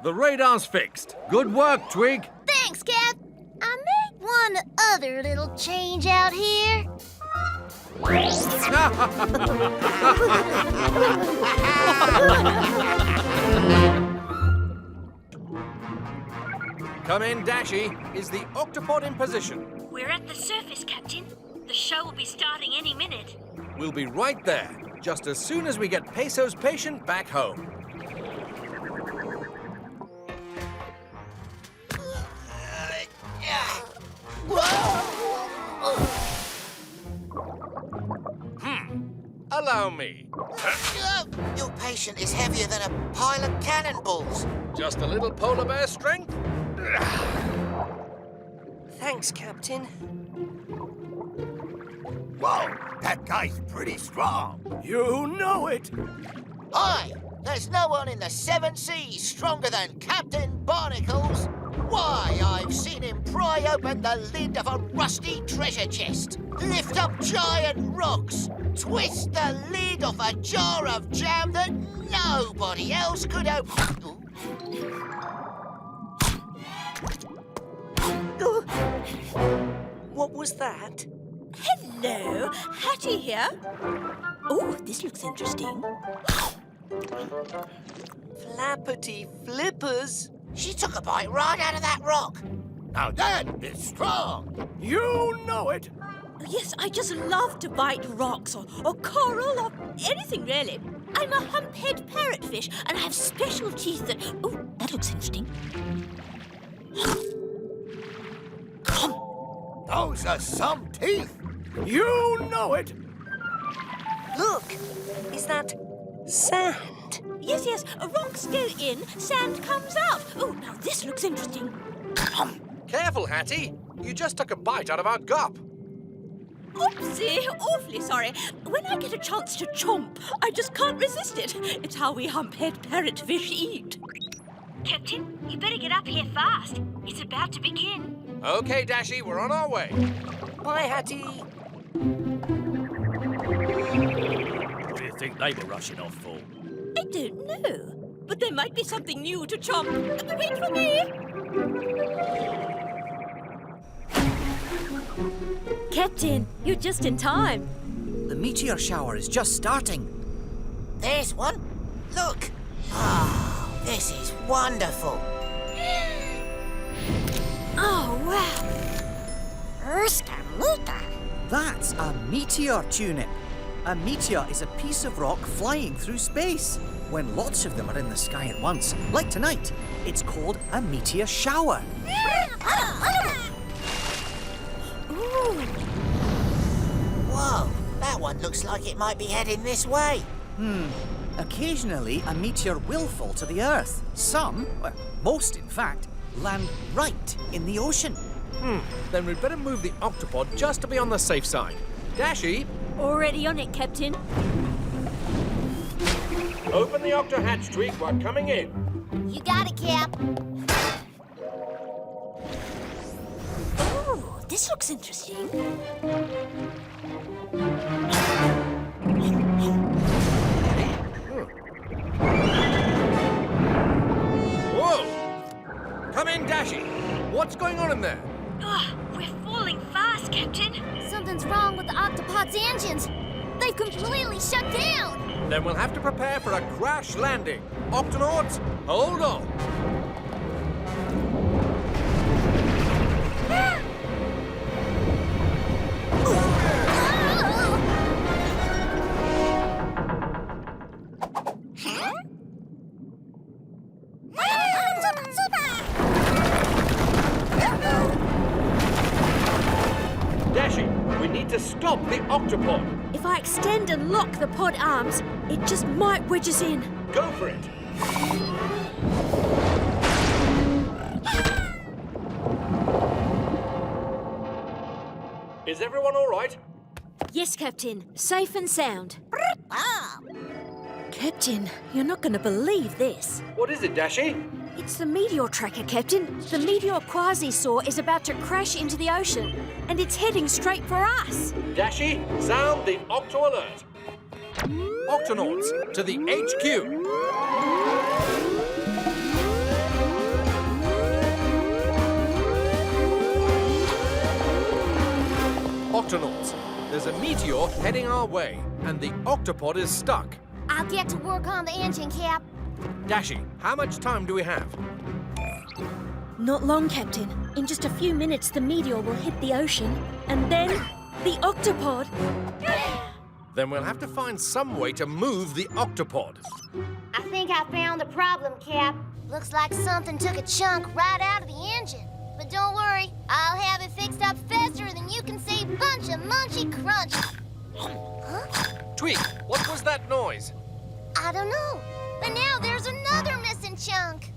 The radar's fixed. Good work, Twig. Thanks, Cap. I made one other little change out here. Come in, Dashi. Is the Octopod in position? We're at the surface, Captain. The show will be starting any minute. We'll be right there, just as soon as we get Peso's patient back home. Allow me. Your patient is heavier than a pile of cannonballs. Just a little polar bear strength? Thanks, Captain. Whoa, that guy's pretty strong. You know it. Aye, there's no one in the 7 seas stronger than Captain Barnacles. Why, I've seen him pry open the lid of a rusty treasure chest, lift up giant rocks, twist the lid off a jar of jam that nobody else could open. What was that? Hello, Hattie here. Oh, this looks interesting. Flappity flippers. She took a bite right out of that rock. Now that is strong. You know it. Oh, yes, I just love to bite rocks or coral or anything, really. I'm a hump-head parrotfish, and I have special teeth that... Oh, that looks interesting. Those are some teeth. You know it! Look, is that sand? Yes, yes. Rocks go in, sand comes out. Oh, now this looks interesting. Careful, Hattie. You just took a bite out of our gup. Oopsie, awfully sorry. When I get a chance to chomp, I just can't resist it. It's how we humphead parrotfish eat. Captain, you better get up here fast. It's about to begin. Okay, Dashy, we're on our way. Bye, Hattie. What do you think they were rushing off for? I don't know, but there might be something new to chomp. Wait for me. Captain, you're just in time. The meteor shower is just starting. There's one. Look. Oh, this is wonderful. Oh, wow. That's a meteor tulip. A meteor is a piece of rock flying through space. When lots of them are in the sky at once, like tonight, it's called a meteor shower. Whoa, that one looks like it might be heading this way. Occasionally, a meteor will fall to the Earth. Some, well, most in fact, land right in the ocean. Then we'd better move the Octopod just to be on the safe side. Dashy, Already on it, Captain. open the octo hatch, Tweak. We're coming in. You got it, Cap. Oh, this looks interesting. Whoa! Come in, Dashy. What's going on in there? We're falling fast, Captain. Something's wrong with the Octopod's engines. They've completely shut down. Then we'll have to prepare for a crash landing. Octonauts, hold on. Dashy, we need to stop the Octopod. If I extend and lock the pod arms, it just might wedge us in. Go for it. Is everyone all right? Yes, Captain. Safe and sound. Captain, you're not going to believe this. What is it, Dashy? It's the meteor tracker, Captain. The Meteor Kwazii saw is about to crash into the ocean, and it's heading straight for us. Dashy, sound the Octo Alert. Octonauts, to the HQ. Octonauts, there's a meteor heading our way, and the Octopod is stuck. I'll get to work on the engine, Cap. Dashy, how much time do we have? Not long, Captain. In just a few minutes, the meteor will hit the ocean, and then the Octopod. Then we'll have to find some way to move the Octopod. I think I found the problem, Cap. Looks like something took a chunk right out of the engine. But don't worry, I'll have it fixed up faster than you can say bunch of munchy crunch. Huh? Tweak, what was that noise? I don't know. But now there's another missing chunk.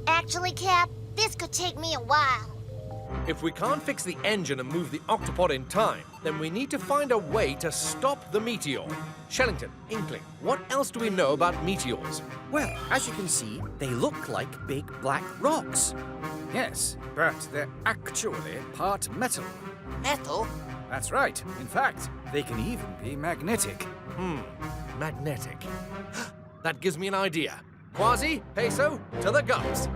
Actually, Cap, this could take me a while. If we can't fix the engine and move the Octopod in time, then we need to find a way to stop the meteor. Shellington, Inkling, what else do we know about meteors? Well, as you can see, they look like big black rocks. Yes, but they're actually part metal. Metal? That's right. In fact, they can even be magnetic. Magnetic. That gives me an idea. Kwazii, Peso, to the gups.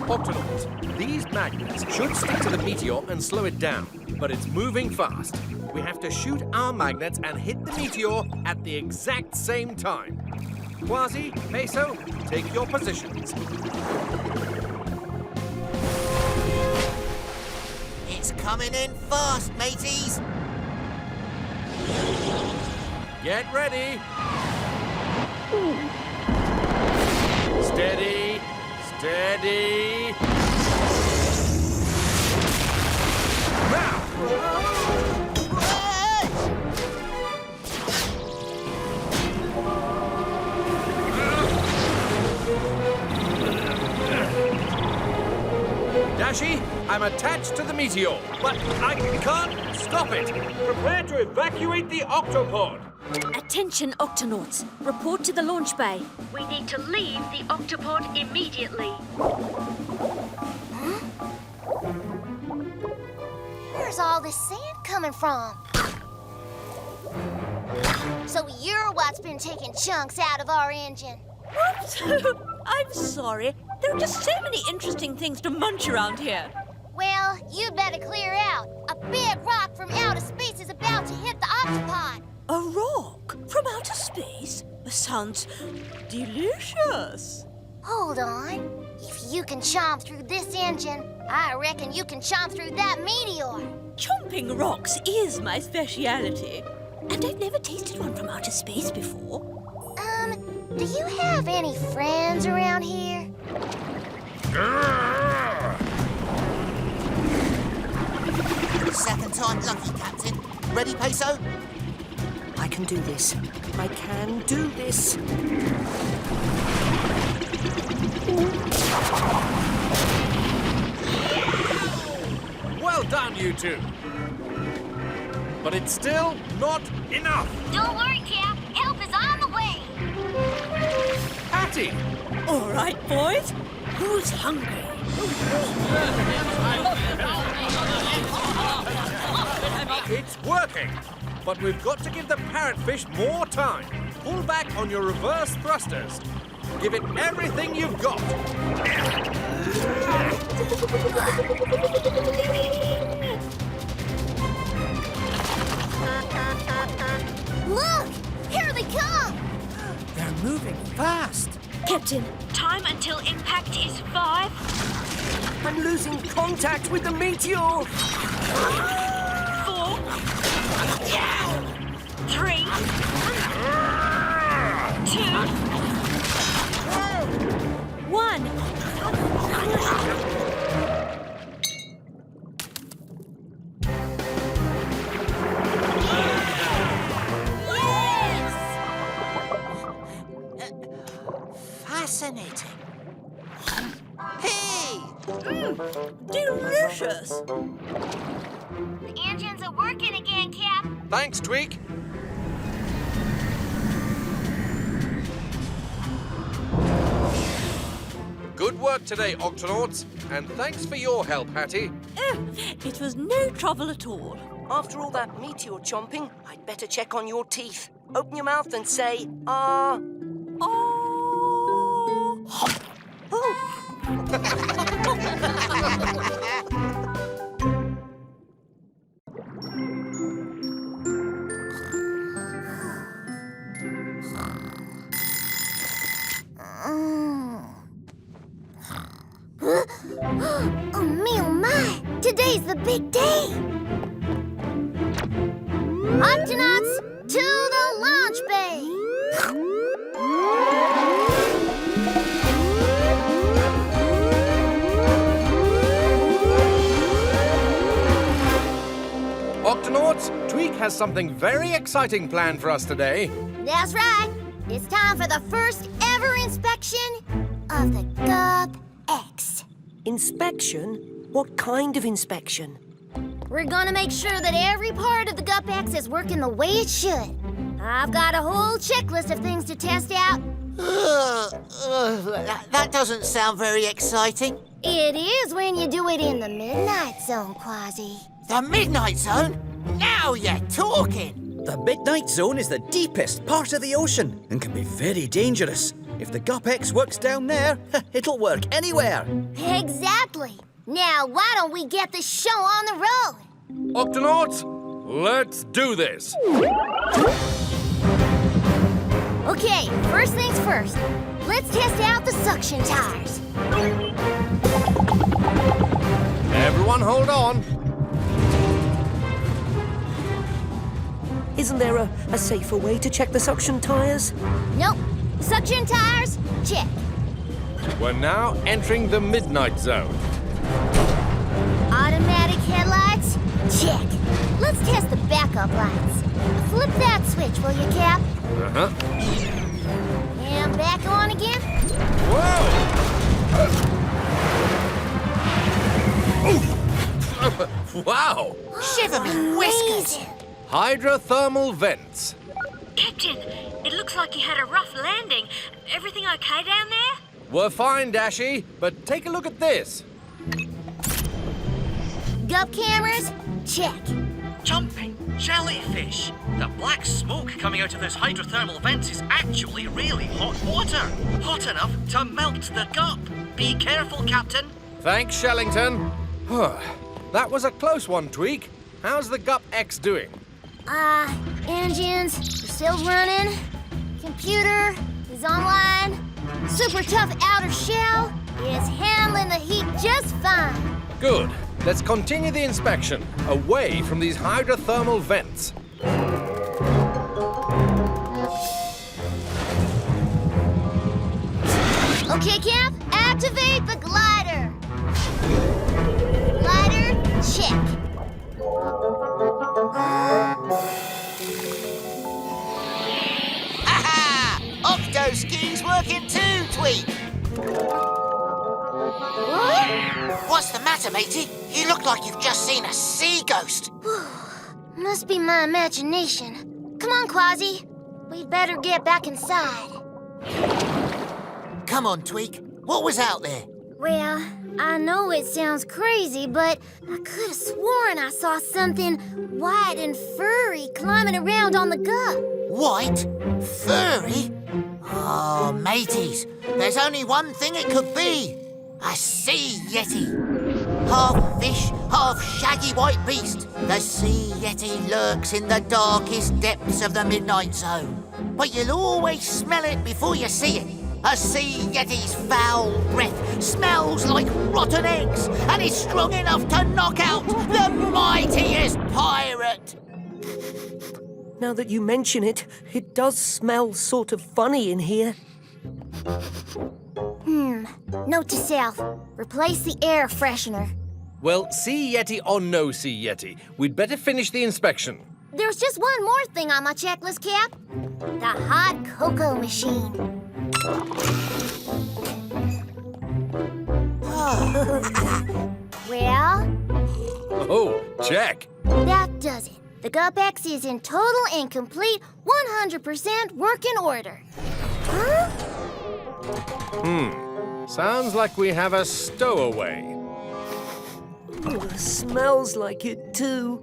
Octonauts, these magnets should stick to the meteor and slow it down, but it's moving fast. We have to shoot our magnets and hit the meteor at the exact same time. Kwazii, Peso, take your positions. It's coming in fast, mateys. Get ready. Steady, Steady. Dashi, I'm attached to the Meteor, but I can't stop it. Prepare to evacuate the Octopod. Attention, Octonauts. Report to the launch bay. We need to leave the Octopod immediately. Where's all this sand coming from? So you're what's been taking chunks out of our engine. What? I'm sorry. There are just so many interesting things to munch around here. Well, you'd better clear out. A big rock from outer space is about to hit the Octopod. A rock from outer space? Sounds delicious. Hold on. If you can chomp through this engine, I reckon you can chomp through that Meteor. Chomping rocks is my speciality. And I've never tasted one from outer space before. Do you have any friends around here? Second time lucky, Captain. Ready, Peso? I can do this. I can do this. Well done, you two. But it's still not enough. Don't worry, Cap. Help is on the way. Hattie! All right, boys. Who's hungry? It's working. But we've got to give the parrotfish more time. Pull back on your reverse thrusters. Give it everything you've got. Look! Here they come! They're moving fast. Captain, time until impact is 5. I'm losing contact with the Meteor. 4. 3. 2. 1. Fascinating. Hey! Delicious. The engines are working again, Cap. Thanks, Tweak. Good work today, Octonauts. And thanks for your help, Hattie. It was no trouble at all. After all that Meteor chomping, I'd better check on your teeth. Open your mouth and say, ah. Oh, me, oh my! Today's the big day! Octonauts, to the launch bay! Octonauts, Tweak has something very exciting planned for us today. That's right. It's time for the first ever inspection of the Gup X. Inspection? What kind of inspection? We're gonna make sure that every part of the Gup X is working the way it should. I've got a whole checklist of things to test out. That doesn't sound very exciting. It is when you do it in the Midnight Zone, Kwazii. The Midnight Zone? Now you're talking! The Midnight Zone is the deepest part of the ocean and can be very dangerous. If the Gup X works down there, it'll work anywhere. Exactly. Now, why don't we get the show on the road? Octonauts, let's do this. Okay, first things first. Let's test out the suction tires. Everyone hold on. Isn't there a safer way to check the suction tires? Nope. Suction tires, check. We're now entering the midnight zone. Automatic headlights? Check. Let's test the backup lights. Flip that switch, will you, Cap? Uh-huh. And back on again. Whoa! Wow! Shiver me whiskers! Hydrothermal vents. Captain, it looks like you had a rough landing. Everything okay down there? We're fine, Dashy, but take a look at this. Gup cameras? Check. Jumping jellyfish. The black smoke coming out of those hydrothermal vents is actually really hot water. Hot enough to melt the gup. Be careful, Captain. Thanks, Shellington. That was a close one, Tweak. How's the Gup X doing? Engines are still running. Computer is online. Super tough outer shell is handling the heat just fine. Good. Let's continue the inspection, away from these hydrothermal vents. Okay, Cap, activate the glider. Glider, check. Ha-ha! Octo ski's working too, Tweak. What's the matter, matey? You look like you've just seen a sea ghost. Must be my imagination. Come on, Kwazii. We'd better get back inside. Come on, Tweak. What was out there? Well, I know it sounds crazy, but I could have sworn I saw something white and furry climbing around on the gup. White? Furry? Oh, mateys, there's only one thing it could be. A sea yeti. Half fish, half shaggy white beast. The sea yeti lurks in the darkest depths of the midnight zone. But you'll always smell it before you see it. A sea yeti's foul breath smells like rotten eggs and is strong enough to knock out the mightiest pirate. Now that you mention it, it does smell sort of funny in here. Note to self, replace the air freshener. Well, sea yeti or no sea yeti, we'd better finish the inspection. There's just one more thing on my checklist, Cap. The hot cocoa machine. Well? Oh, check. That does it. The Gup X is in total and complete 100% working order. Huh? Sounds like we have a stowaway. Smells like it too.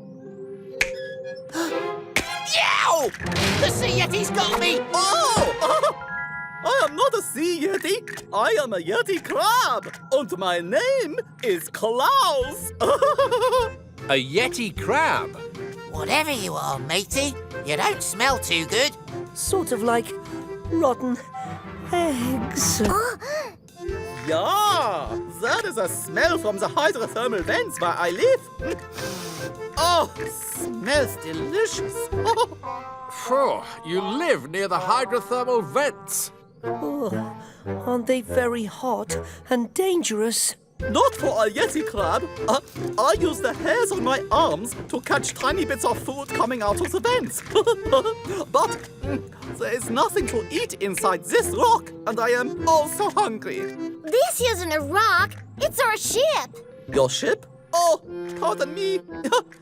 Yow! The sea yeti's got me! Oh! I am not a sea yeti. I am a yeti crab. And my name is Klaus. A yeti crab? Whatever you are, matey, you don't smell too good. Sort of like rotten eggs. Yeah, that is a smell from the hydrothermal vents where I live. Oh, smells delicious. You live near the hydrothermal vents. Oh, aren't they very hot and dangerous? Not for a yeti crab. I use the hairs on my arms to catch tiny bits of food coming out of the vents. But there is nothing to eat inside this rock, and I am also hungry. This isn't a rock. It's our ship. Your ship? Oh, pardon me.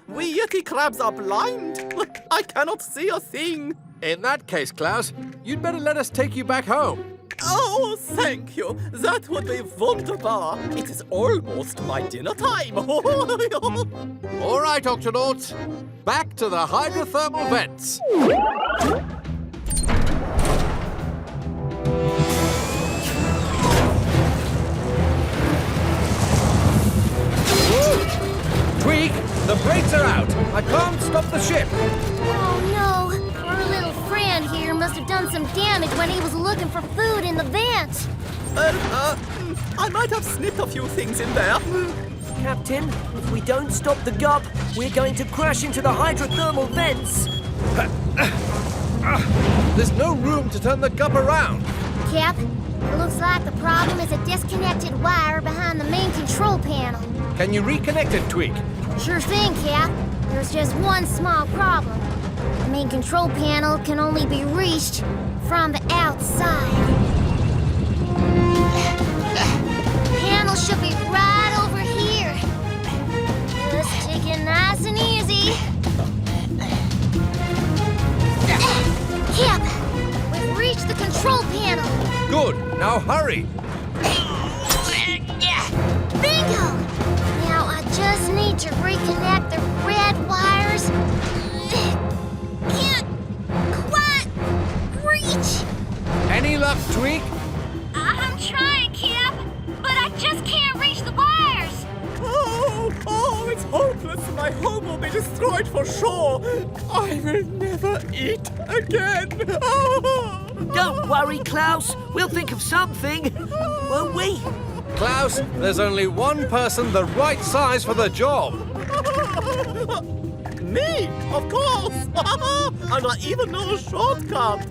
We yeti crabs are blind. I cannot see a thing. In that case, Klaus, you'd better let us take you back home. Oh, thank you. That would be wunderbar. It is almost my dinner time. All right, Octonauts. Back to the hydrothermal vents. Whoa! Tweak, the brakes are out. I can't stop the ship. Oh, no. Our little friend here must have done some damage when he was looking for food in the vent. I might have snipped a few things in there. Captain, if we don't stop the Gup, we're going to crash into the hydrothermal vents. There's no room to turn the Gup around. Cap, Looks like the problem is a disconnected wire behind the main control panel. Can you reconnect it, Tweak? Sure thing, Cap. There's just one small problem. The main control panel can only be reached from the outside. The panel should be right over here. Just take it nice and easy. Cap, we've reached the control panel. Good. Now hurry. Bingo! Now I just need to reconnect the red wires. Can't quite reach. Any luck, Tweak? I'm trying, Cap, but I just can't reach the wires. Oh, it's hopeless. My home will be destroyed for sure. I will never eat again. Don't worry, Klaus. We'll think of something, won't we? Klaus, there's only one person the right size for the job. Me, of course. And I even know a shortcut.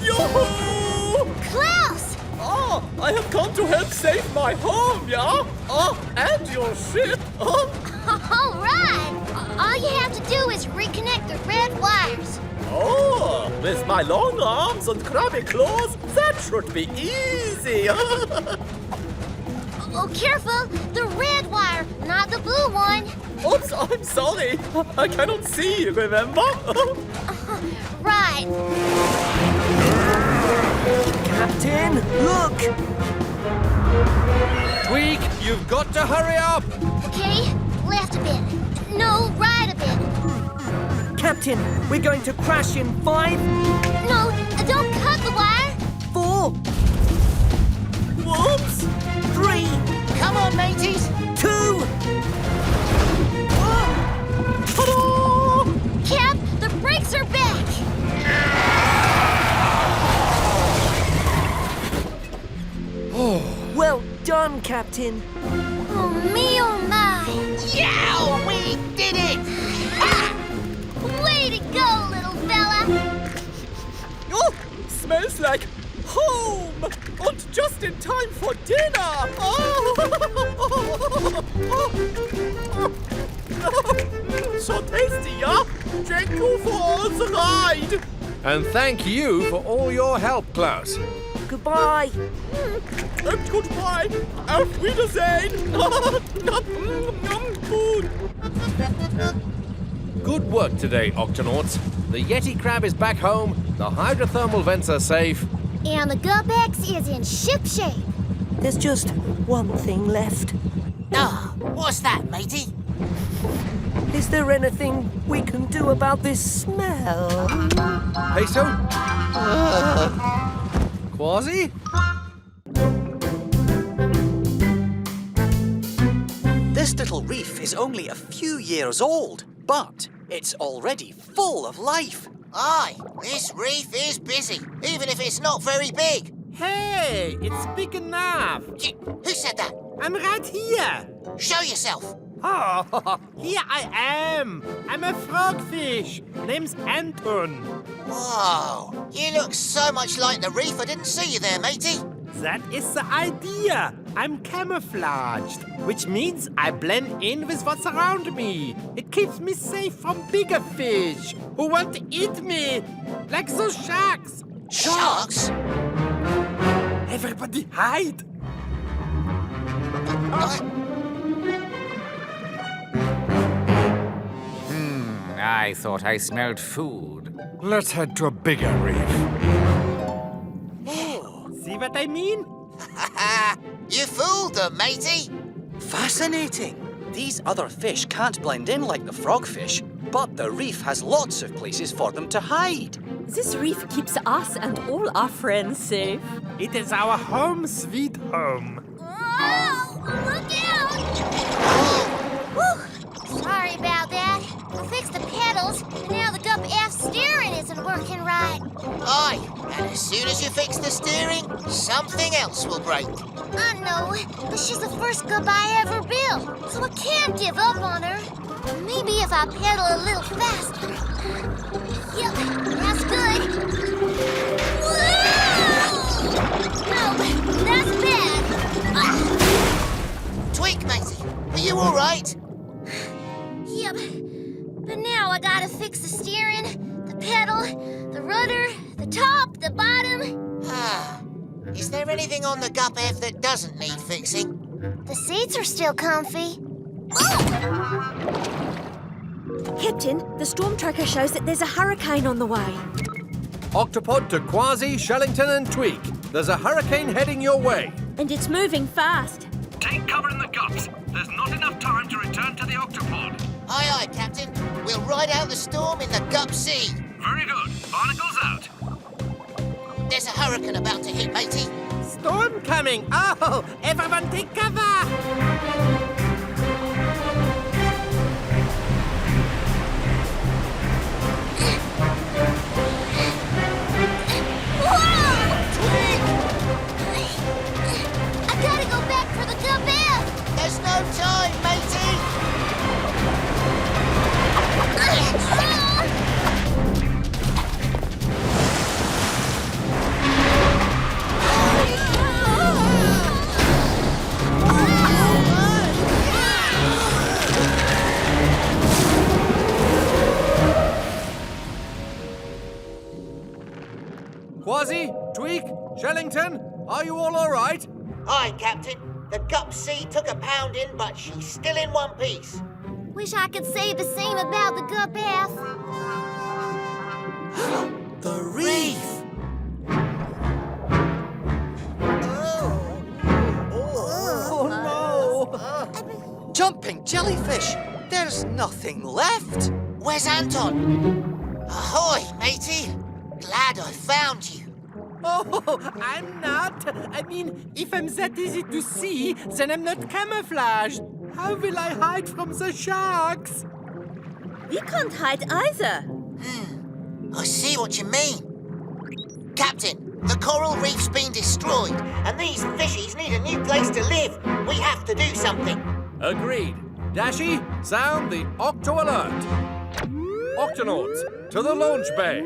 Yoo-hoo! Klaus! Oh, I have come to help save my home, yeah? Oh, and your ship. All right. All you have to do is reconnect the red wires. Oh, with my long arms and crabby claws, that should be easy. Oh, careful! The red wire, not the blue one. Oops, I'm sorry. I cannot see, remember? Right. Captain, look! Tweak, you've got to hurry up. Okay, left a bit. No, right a bit. Captain, we're going to crash in 5. No, don't cut the wire. 4. Whoops! 3. Come on, mateys. 2. Ta-da! Cap, the brakes are back. Well done, Captain. Oh, me, oh, my. Yow! We did it! Way to go, little fella. Oh, smells like home! And just in time for dinner! So tasty, yeah? Thank you for all the ride! And thank you for all your help, Klaus. Goodbye. And goodbye! Auf Wiedersehen! Food! Good work today, Octonauts. The Yeti crab is back home, the hydrothermal vents are safe. And the Gup X is in ship shape. There's just one thing left. Oh, what's that, matey? Is there anything we can do about this smell? Peso? Kwazii? This little reef is only a few years old, but it's already full of life. Aye, this reef is busy, even if it's not very big. Hey, it's big enough. Who said that? I'm right here. Show yourself. Oh, here I am. I'm a frogfish. Name's Anton. Whoa, you look so much like the reef, I didn't see you there, matey. That is the idea. I'm camouflaged, which means I blend in with what's around me. It keeps me safe from bigger fish who want to eat me, like those sharks. Sharks? Everybody hide. I thought I smelled food. Let's head to a bigger reef. Oh, see what I mean? You fooled them, matey. Fascinating. These other fish can't blend in like the frogfish, but the reef has lots of places for them to hide. This reef keeps us and all our friends safe. It is our home sweet home. Whoa! Look out! Whew. Sorry about that. I fixed the pedals, and now the Gup F steering isn't working right. Aye, and as soon as you fix the steering, something else will break. I know, but she's the first Gup I ever built, so I can't give up on her. Maybe if I pedal a little faster. Yep, that's good. Whoa! No, that's bad. Tweak, matey. Are you all right? Yep. But now I gotta fix the steering, the pedal, the rudder, the top, the bottom. Is there anything on the Gup F that doesn't need fixing? The seats are still comfy. Captain, the storm tracker shows that there's a hurricane on the way. Octopod to Kwazii, Shellington and Tweak. There's a hurricane heading your way. And it's moving fast. Take cover in the gups. There's not enough time to return to the Octopod. Aye, aye, Captain. We'll ride out the storm in the Gup C. Very good. Barnacles out. There's a hurricane about to hit, matey. Storm coming! Oh, everyone take cover! I gotta go back for the Gup F. There's no time, matey. Kwazii, Tweak, Shellington, are you all right? Aye, Captain. The Gup C took a pounding, but she's still in one piece. Wish I could say the same about the Gup F. The reef! Oh no! Jumping jellyfish! There's nothing left! Where's Anton? Ahoy, matey! Glad I found you. Oh, I'm not. I mean, if I'm that easy to see, then I'm not camouflaged. How will I hide from the sharks? We can't hide either. I see what you mean. Captain, the coral reef's been destroyed, and these fishies need a new place to live. We have to do something. Agreed. Dashi, sound the Octo Alert. Octonauts, to the launch bay.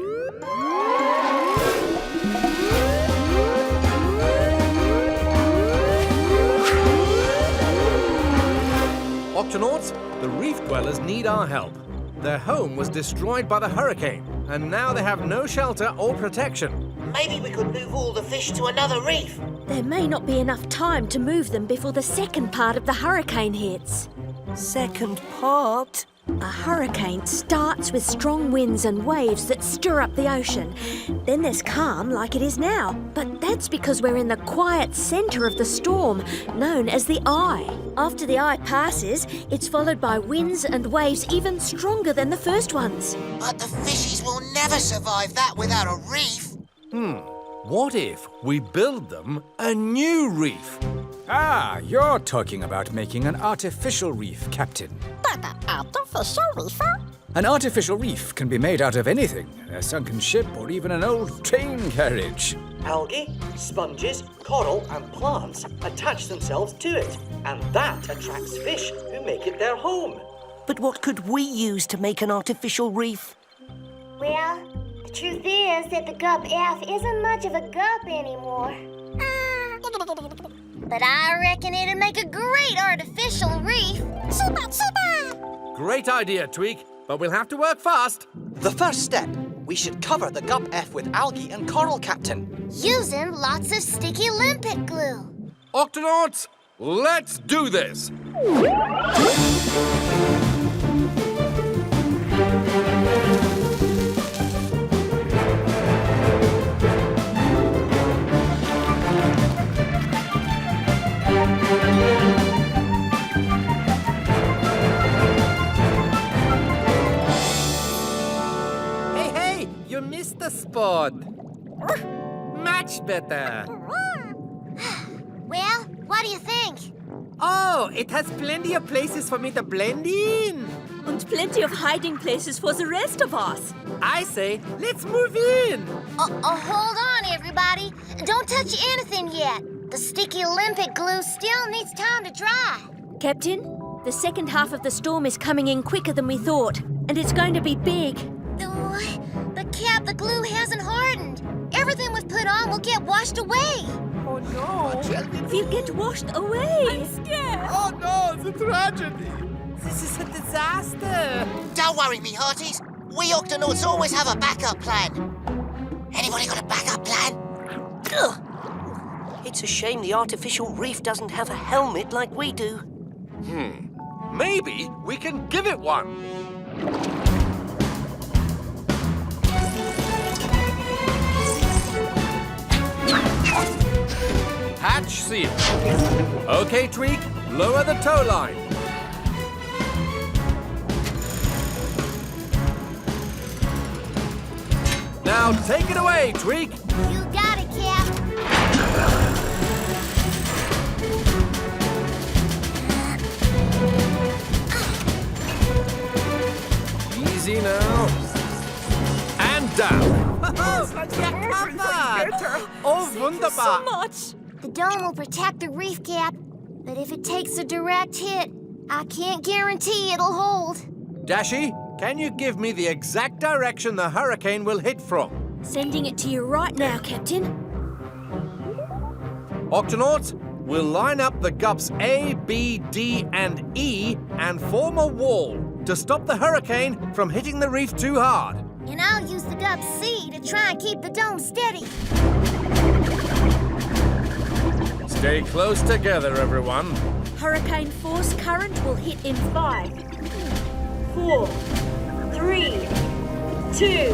Octonauts, the reef dwellers need our help. Their home was destroyed by the hurricane, and now they have no shelter or protection. Maybe we could move all the fish to another reef. There may not be enough time to move them before the second part of the hurricane hits. Second part? A hurricane starts with strong winds and waves that stir up the ocean. Then there's calm like it is now. But that's because we're in the quiet centre of the storm, known as the eye. After the eye passes, it's followed by winds and waves even stronger than the first ones. But the fishies will never survive that without a reef. What if we build them a new reef? Ah, you're talking about making an artificial reef, Captain. But an artificial reef? An artificial reef can be made out of anything, a sunken ship or even an old train carriage. Algae, sponges, coral and plants attach themselves to it, and that attracts fish who make it their home. But what could we use to make an artificial reef? Well, the truth is that the Gup F isn't much of a gup anymore. But I reckon it'd make a great artificial reef. Super, super! Great idea, Tweak, but we'll have to work fast. The first step, we should cover the Gup F with algae and coral, Captain. Using lots of sticky limpet glue. Octonauts, let's do this! Hey, you missed the spot. Much better. Well, what do you think? Oh, it has plenty of places for me to blend in. And plenty of hiding places for the rest of us. I say, let's move in. Hold on, everybody. Don't touch anything yet. The sticky limpet glue still needs time to dry. Captain, The second half of the storm is coming in quicker than we thought, and it's going to be big. But Cap, the glue hasn't hardened. Everything we've put on will get washed away. Oh no! We'll get washed away. I'm scared. Oh no, it's a tragedy. This is a disaster. Don't worry, me hearties. We Octonauts always have a backup plan. Anybody got a backup plan? Ugh. It's a shame the artificial reef doesn't have a helmet like we do. Maybe we can give it one. Hatch seal. Okay, Tweak, lower the tow line. Now take it away, Tweak. You got it, Cap. Easy now. And down. Oh, wunderbar. So much. The dome will protect the reef, Cap. But if it takes a direct hit, I can't guarantee it'll hold. Dashi, can you give me the exact direction the hurricane will hit from? Sending it to you right now, Captain. Octonauts, we'll line up the Gups A, B, D, and E and form a wall to stop the hurricane from hitting the reef too hard. And I'll use the Gup C to try and keep the dome steady. Stay close together, everyone. Hurricane force current will hit in 5, 4, 3, 2,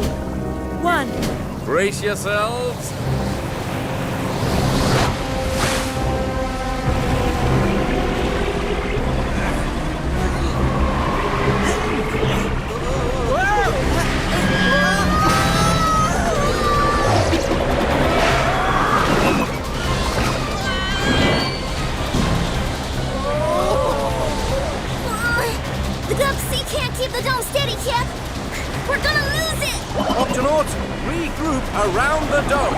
1. Brace yourselves. The Gup C can't keep the dome steady, Cap. We're gonna lose it. Octonauts, regroup around the dome.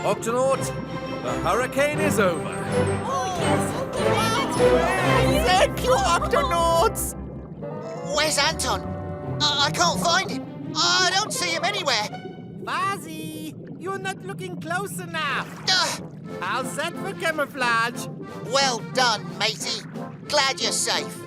Octonauts, the hurricane is over. Thank you, Octonauts! Where's Anton? I can't find him. I don't see him anywhere. Kwazii, you're not looking close enough. How's that for camouflage? Well done, matey. Glad you're safe.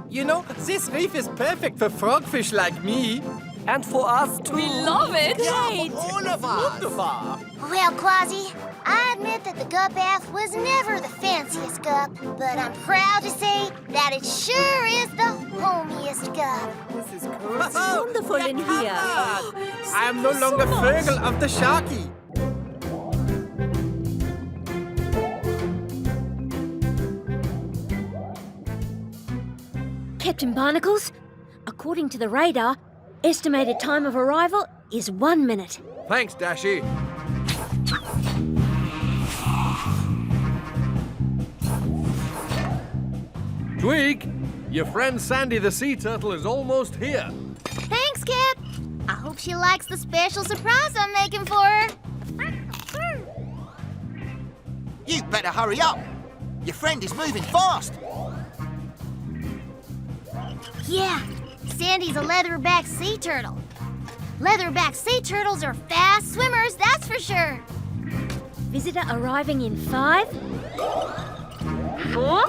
You know, this reef is perfect for frogfish like me. And for us too. We love it. Great. All of us. Wunderbar. Well, Kwazii, I admit that the Gup F was never the fanciest Gup, but I'm proud to say that it sure is the homiest Gup. This is cool. It's wonderful in here. I am no longer Vogel of the Sharky. Captain Barnacles, according to the radar, estimated time of arrival is 1 minute. Thanks, Dashi. Tweak, your friend Sandy the sea turtle is almost here. Thanks, Cap. I hope she likes the special surprise I'm making for her. You better hurry up. Your friend is moving fast. Yeah, Sandy's a leatherback sea turtle. Leatherback sea turtles are fast swimmers, that's for sure. Visitor arriving in 5, 4,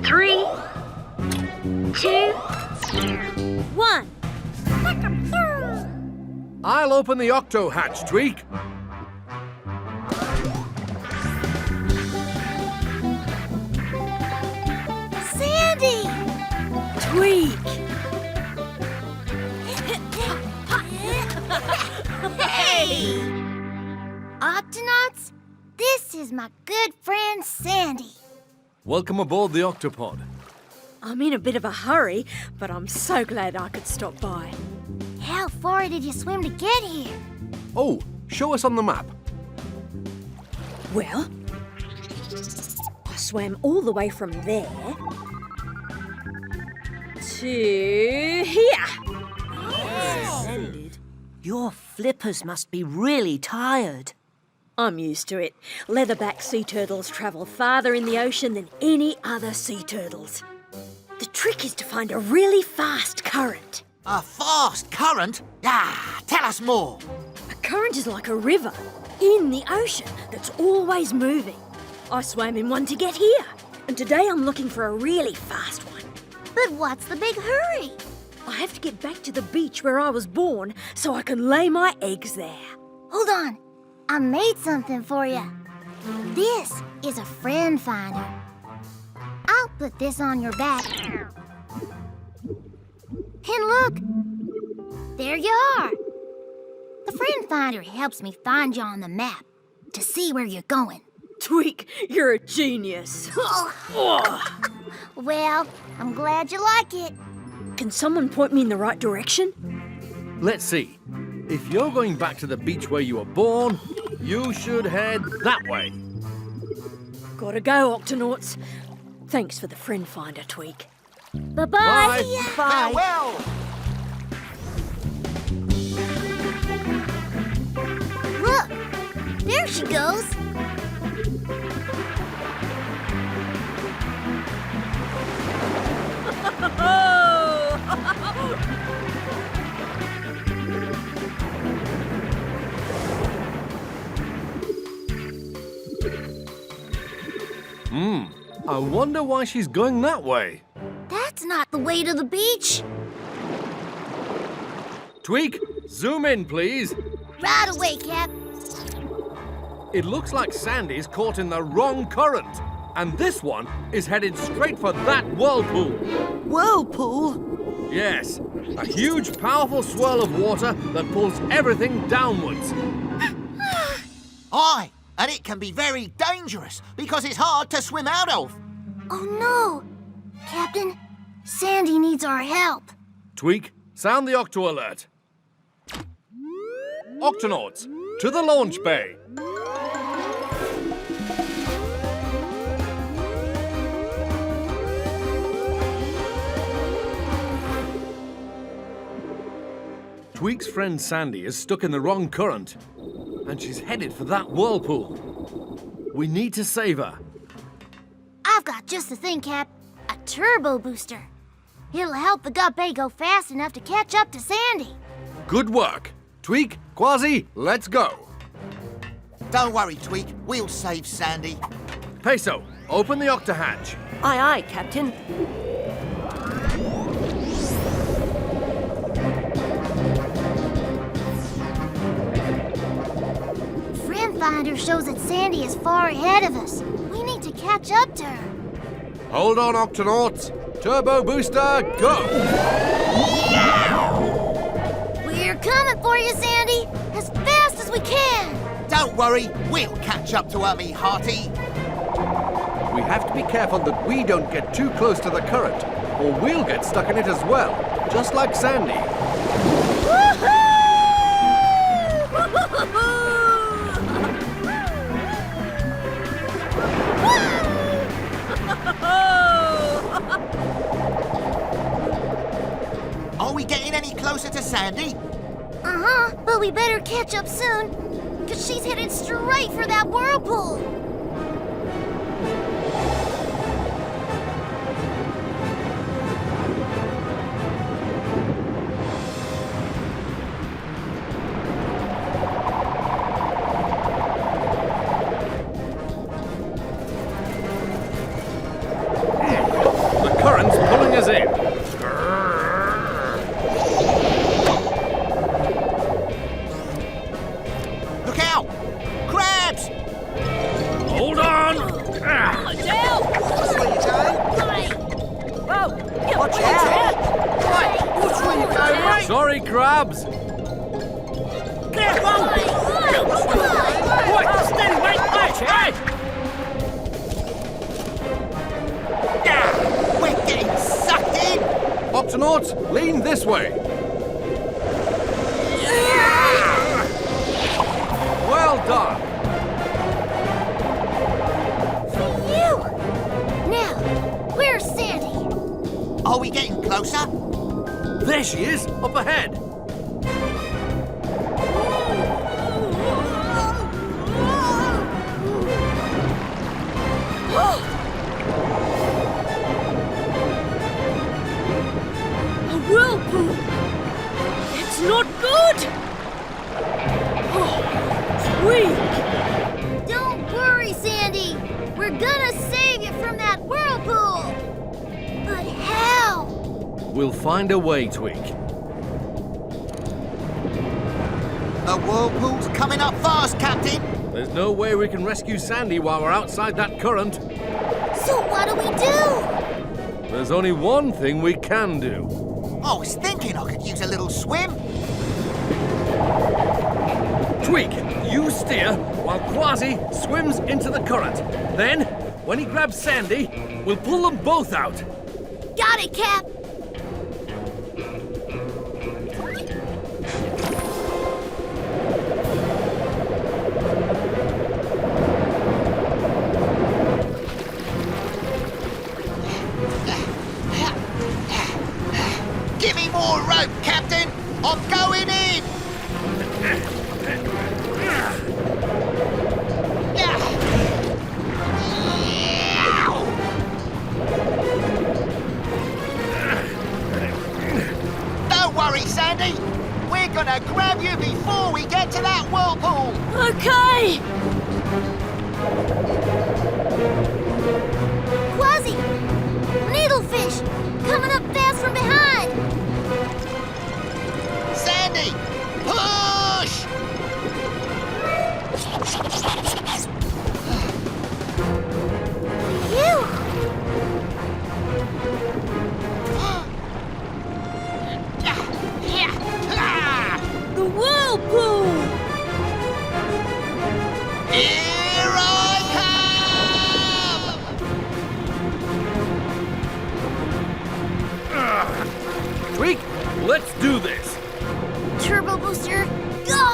3, 2, 1. I'll open the octo hatch, Tweak. Sandy! Tweak! Hey! Octonauts, this is my good friend Sandy. Welcome aboard the Octopod. I'm in a bit of a hurry, but I'm so glad I could stop by. How far did you swim to get here? Oh, show us on the map. Well, I swam all the way from there to here. Splendid. Your flippers must be really tired. I'm used to it. Leatherback sea turtles travel farther in the ocean than any other sea turtles. The trick is to find a really fast current. A fast current? Ah, tell us more. A current is like a river in the ocean that's always moving. I swam in one to get here, and today I'm looking for a really fast one. But what's the big hurry? I have to get back to the beach where I was born so I can lay my eggs there. Hold on. I made something for you. This is a friend finder. I'll put this on your back. And look, there you are. The friend finder helps me find you on the map to see where you're going. Tweak, you're a genius. Well, I'm glad you like it. Can someone point me in the right direction? Let's see. If you're going back to the beach where you were born, you should head that way. Gotta go, Octonauts. Thanks for the friend finder, Tweak. Bye-bye. Bye. Bye. Farewell. Look, there she goes. I wonder why she's going that way. That's not the way to the beach. Tweak, zoom in, please. Right away, Cap. It looks like Sandy's caught in the wrong current, and this one is headed straight for that whirlpool. Whirlpool? Yes, a huge, powerful swirl of water that pulls everything downwards. Aye, and it can be very dangerous because it's hard to swim out of. Oh, no. Captain, Sandy needs our help. Tweak, sound the Octo alert. Octonauts, to the launch bay. Tweak's friend Sandy is stuck in the wrong current, and she's headed for that whirlpool. We need to save her. I've got just the thing, Cap. A turbo booster. It'll help the Gup X go fast enough to catch up to Sandy. Good work. Tweak, Kwazii, let's go. Don't worry, Tweak. We'll save Sandy. Peso, open the Octa hatch. Aye, aye, Captain. Friend finder shows that Sandy is far ahead of us. We need to catch up to her. Hold on, Octonauts. Turbo booster, go! We're coming for you, Sandy, as fast as we can. Don't worry, we'll catch up to her, me hearty. We have to be careful that we don't get too close to the current, or we'll get stuck in it as well, just like Sandy. Are we getting any closer to Sandy? Uh-huh, but we better catch up soon, because she's headed straight for that whirlpool. The current's pulling us in. Look out! Crabs! Hold on! Watch out! Sorry, crabs. Careful! Steady, wait! We're getting sucked in! Octonauts, lean this way. Well done. Phew! Now, where's Sandy? Are we getting close closer. There she is, up ahead. A whirlpool! It's not good! Tweak! Don't worry, Sandy. We're gonna save you from that whirlpool. But how? We'll find a way, Tweak. The whirlpool's coming up fast, Captain. There's no way we can rescue Sandy while we're outside that current. So what do we do? There's only one thing we can do. I was thinking I could use a little swim. Tweak, you steer while Kwazii swims into the current. Then, when he grabs Sandy, we'll pull them both out. Got it, Cap. Give me more rope, Captain. I'm going in. Don't worry, Sandy. We're gonna grab you before we get to that whirlpool. Okay! Kwazii! Needlefish! Coming up fast from behind! Sandy, push! Phew! The whirlpool! Here I come! Tweak, let's do this. Turbo booster, go!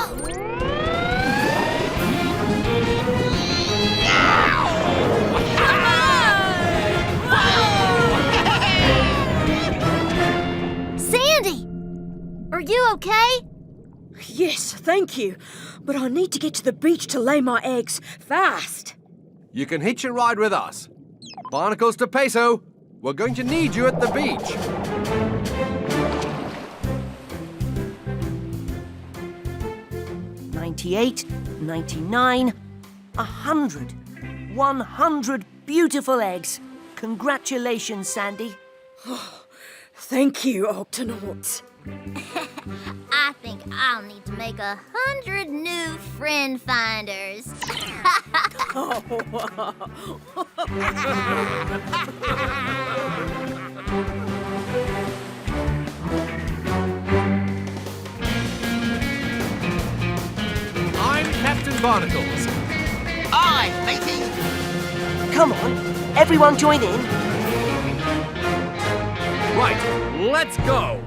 Sandy! Are you okay? Yes, thank you. But I need to get to the beach to lay my eggs fast. You can hitch a ride with us. Barnacles to Peso. We're going to need you at the beach. "98, 99, 100. 100 beautiful eggs. Congratulations, Sandy. Thank you, Octonauts. I think I'll need to make 100 new friend finders. I'm Captain Barnacles. Aye, matey. Come on, everyone join in. Right, let's go.